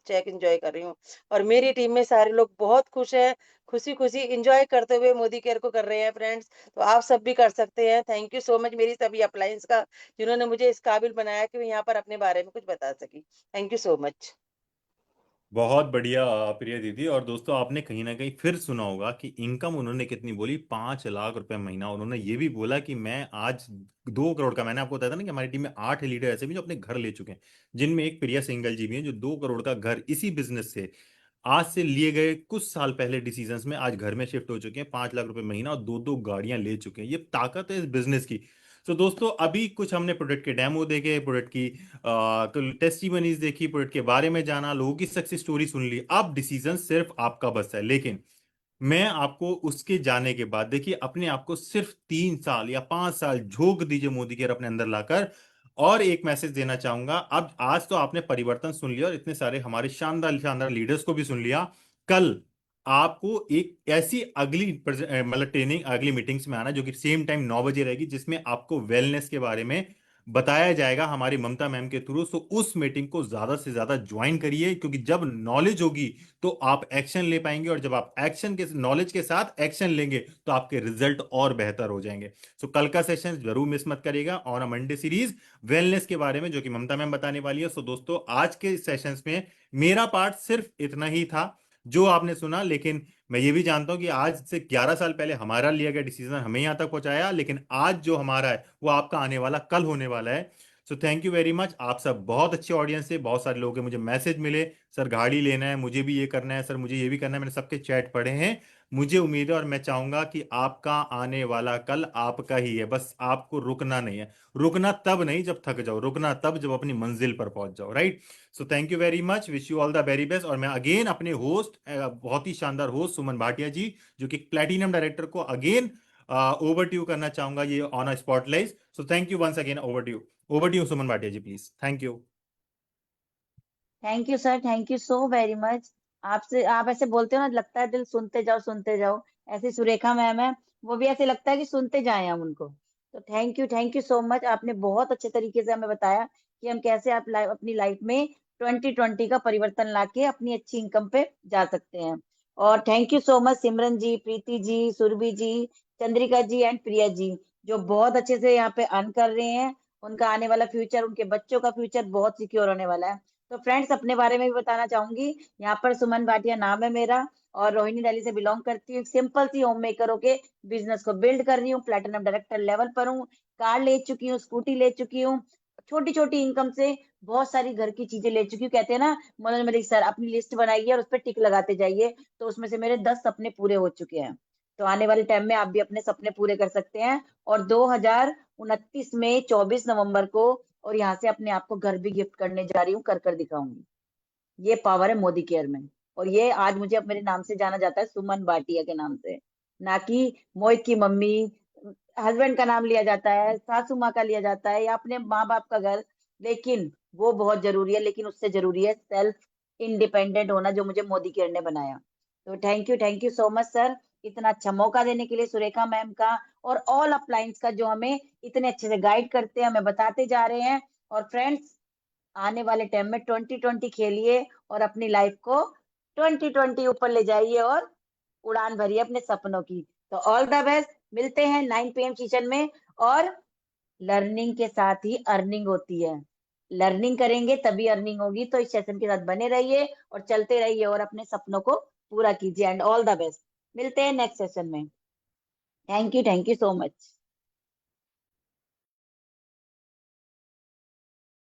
चेक एंजॉय कर रही हूँ। और मेरी टीम में सारे लोग बहुत खुश हैं, खुशी खुशी एंजॉय करते हुए मोदी केयर को कर रहे हैं फ्रेंड्स। तो आप सब भी कर सकते हैं। थैंक यू सो मच मेरी सभी अप्लायंस का, जिन्होंने मुझे इस काबिल बनाया कि मैं यहाँ पर अपने बारे में कुछ बता सकी। Thank you so much. बहुत बढ़िया प्रिया दीदी। और दोस्तों, आपने कहीं ना कहीं फिर सुना होगा कि इनकम उन्होंने कितनी बोली, 5 लाख रुपए महीना। उन्होंने ये भी बोला कि मैं आज 2 करोड़ का, मैंने आपको बताया था ना कि हमारी टीम में 8 लीडर ऐसे भी जो अपने घर ले चुके हैं, जिनमें एक प्रिया सिंगल जी भी हैं जो 2 करोड़ का घर इसी बिजनेस से आज से लिए गए कुछ साल पहले डिसीजंस में आज घर में शिफ्ट हो चुके हैं, 5 लाख रुपए महीना और 2 2 गाड़ियां ले चुके हैं। ये ताकत है इस बिजनेस की। तो दोस्तों, अभी कुछ हमने प्रोडक्ट के डेमो देखे, प्रोडक्ट की तो टेस्टिमनीज देखी, प्रोडक्ट के बारे में जाना, लोगों की सक्सेस स्टोरी सुन ली। अब डिसीजन सिर्फ आपका बस है। लेकिन मैं आपको उसके जाने के बाद, देखिए, अपने आप को सिर्फ 3 साल या 5 साल झोंक दीजिए मोदी केयर अपने अंदर लाकर। और एक मैसेज देना चाहूंगा, अब आज तो आपने परिवर्तन सुन लिया और इतने सारे हमारे शानदार शानदार लीडर्स को भी सुन लिया। कल आपको एक ऐसी अगली मतलब ट्रेनिंग, अगली मीटिंग्स में आना जो कि सेम टाइम 9 बजे रहेगी, जिसमें आपको वेलनेस के बारे में बताया जाएगा हमारी ममता मैम के थ्रू। सो उस मीटिंग को ज्यादा से ज्यादा ज्वाइन करिए, क्योंकि जब नॉलेज होगी तो आप एक्शन ले पाएंगे, और जब आप एक्शन के नॉलेज के साथ एक्शन लेंगे तो आपके रिजल्ट और बेहतर हो जाएंगे। सो कल का सेशन जरूर मिस मत करिएगा on a Monday series, wellness के बारे में, जो कि ममता मैम बताने वाली है। सो दोस्तों, आज के सेशंस में मेरा पार्ट सिर्फ इतना ही था जो आपने सुना। लेकिन मैं ये भी जानता हूं कि आज से 11 साल पहले हमारा लिया गया डिसीजन हमें यहां तक पहुंचाया, लेकिन आज जो हमारा है वो आपका आने वाला कल होने वाला है। सो थैंक यू वेरी मच। आप सब बहुत अच्छे ऑडियंस है, बहुत सारे लोगों के मुझे मैसेज मिले, सर गाड़ी लेना है, मुझे भी ये करना है, सर मुझे ये भी करना है। मैंने सबके चैट पढ़े हैं। मुझे उम्मीद है और मैं चाहूंगा कि आपका आने वाला कल आपका ही है, बस आपको रुकना नहीं है। रुकना तब नहीं जब थक जाओ, रुकना तब जब अपनी मंजिल पर पहुंच जाओ, right. So thank you very much, wish you all the very best. और मैं अगेन अपने होस्ट, बहुत ही शानदार होस्ट सुमन भाटिया जी, जो कि प्लेटिनम डायरेक्टर, को अगेन ओवर टू करना चाहूंगा ये on a spotlight. So thank you once again, over to you Suman Bhatia ji, please. Thank you. Thank you sir, thank you so very much. आपसे, आप ऐसे बोलते हो ना, लगता है दिल सुनते जाओ सुनते जाओ। ऐसी सुरेखा मैम है, वो भी ऐसे लगता है कि सुनते जाएं हम उनको। तो थैंक यू सो मच। आपने बहुत अच्छे तरीके से हमें बताया कि हम कैसे आप अपनी लाइफ में 2020 का परिवर्तन लाके अपनी अच्छी इनकम पे जा सकते हैं। और thank you so much Simran ji, Preeti ji, Surabhi ji, Chandrika ji and Priya ji, जो बहुत अच्छे से यहाँ पे अर्न कर रहे हैं। उनका आने वाला फ्यूचर, उनके बच्चों का फ्यूचर बहुत सिक्योर होने वाला है। तो फ्रेंड्स, अपने बारे में भी बताना चाहूंगी। यहाँ पर सुमन भाटिया नाम है मेरा, और रोहिणी दिल्ली से बिलोंग करती हूँ। एक सिंपल सी होम मेकर के बिजनेस को बिल्ड कर रही हूँ, प्लेटिनम डायरेक्टर लेवल पर हूँ, कार ले चुकी हूँ, स्कूटी ले चुकी हूँ, छोटी छोटी इनकम से बहुत सारी घर की चीजें ले चुकी हूँ। कहते हैं ना मनोज मलिक सर, अपनी लिस्ट बनाइए और उस पर टिक लगाते जाइए, तो उसमें से मेरे 10 सपने पूरे हो चुके हैं। तो आने वाले टाइम में आप भी अपने सपने पूरे कर सकते हैं। और 2029 में 24 नवंबर को, और यहाँ से अपने आप को घर भी गिफ्ट करने जा रही हूँ, कर कर दिखाऊंगी। ये पावर है मोदी केयर में। और ये आज मुझे अब मेरे नाम से जाना जाता है, सुमन भाटिया के नाम से, ना कि मोहित की मम्मी। हस्बैंड का नाम लिया जाता है, सासू माँ का लिया जाता है, या अपने माँ बाप का घर, लेकिन वो बहुत जरूरी है। लेकिन उससे जरूरी है सेल्फ इंडिपेंडेंट होना, जो मुझे मोदी केयर ने बनाया। तो thank you so much sir. इतना अच्छा मौका देने के लिए सुरेखा मैम का और ऑल अपलाइंस का, जो हमें इतने अच्छे से गाइड करते हैं, हमें बताते जा रहे हैं। और फ्रेंड्स, आने वाले टाइम में 2020 खेलिए और अपनी लाइफ को 2020 ऊपर ले जाइए और उड़ान भरिए अपने सपनों की। तो ऑल द बेस्ट, मिलते हैं 9 PM सेशन में। और लर्निंग के साथ ही अर्निंग होती है, लर्निंग करेंगे तभी अर्निंग होगी। तो इस सेशन के साथ बने रहिए और चलते रहिए और अपने सपनों को पूरा कीजिए। एंड ऑल द बेस्ट, मिलते हैं नेक्स्ट सेशन में। Thank you so much.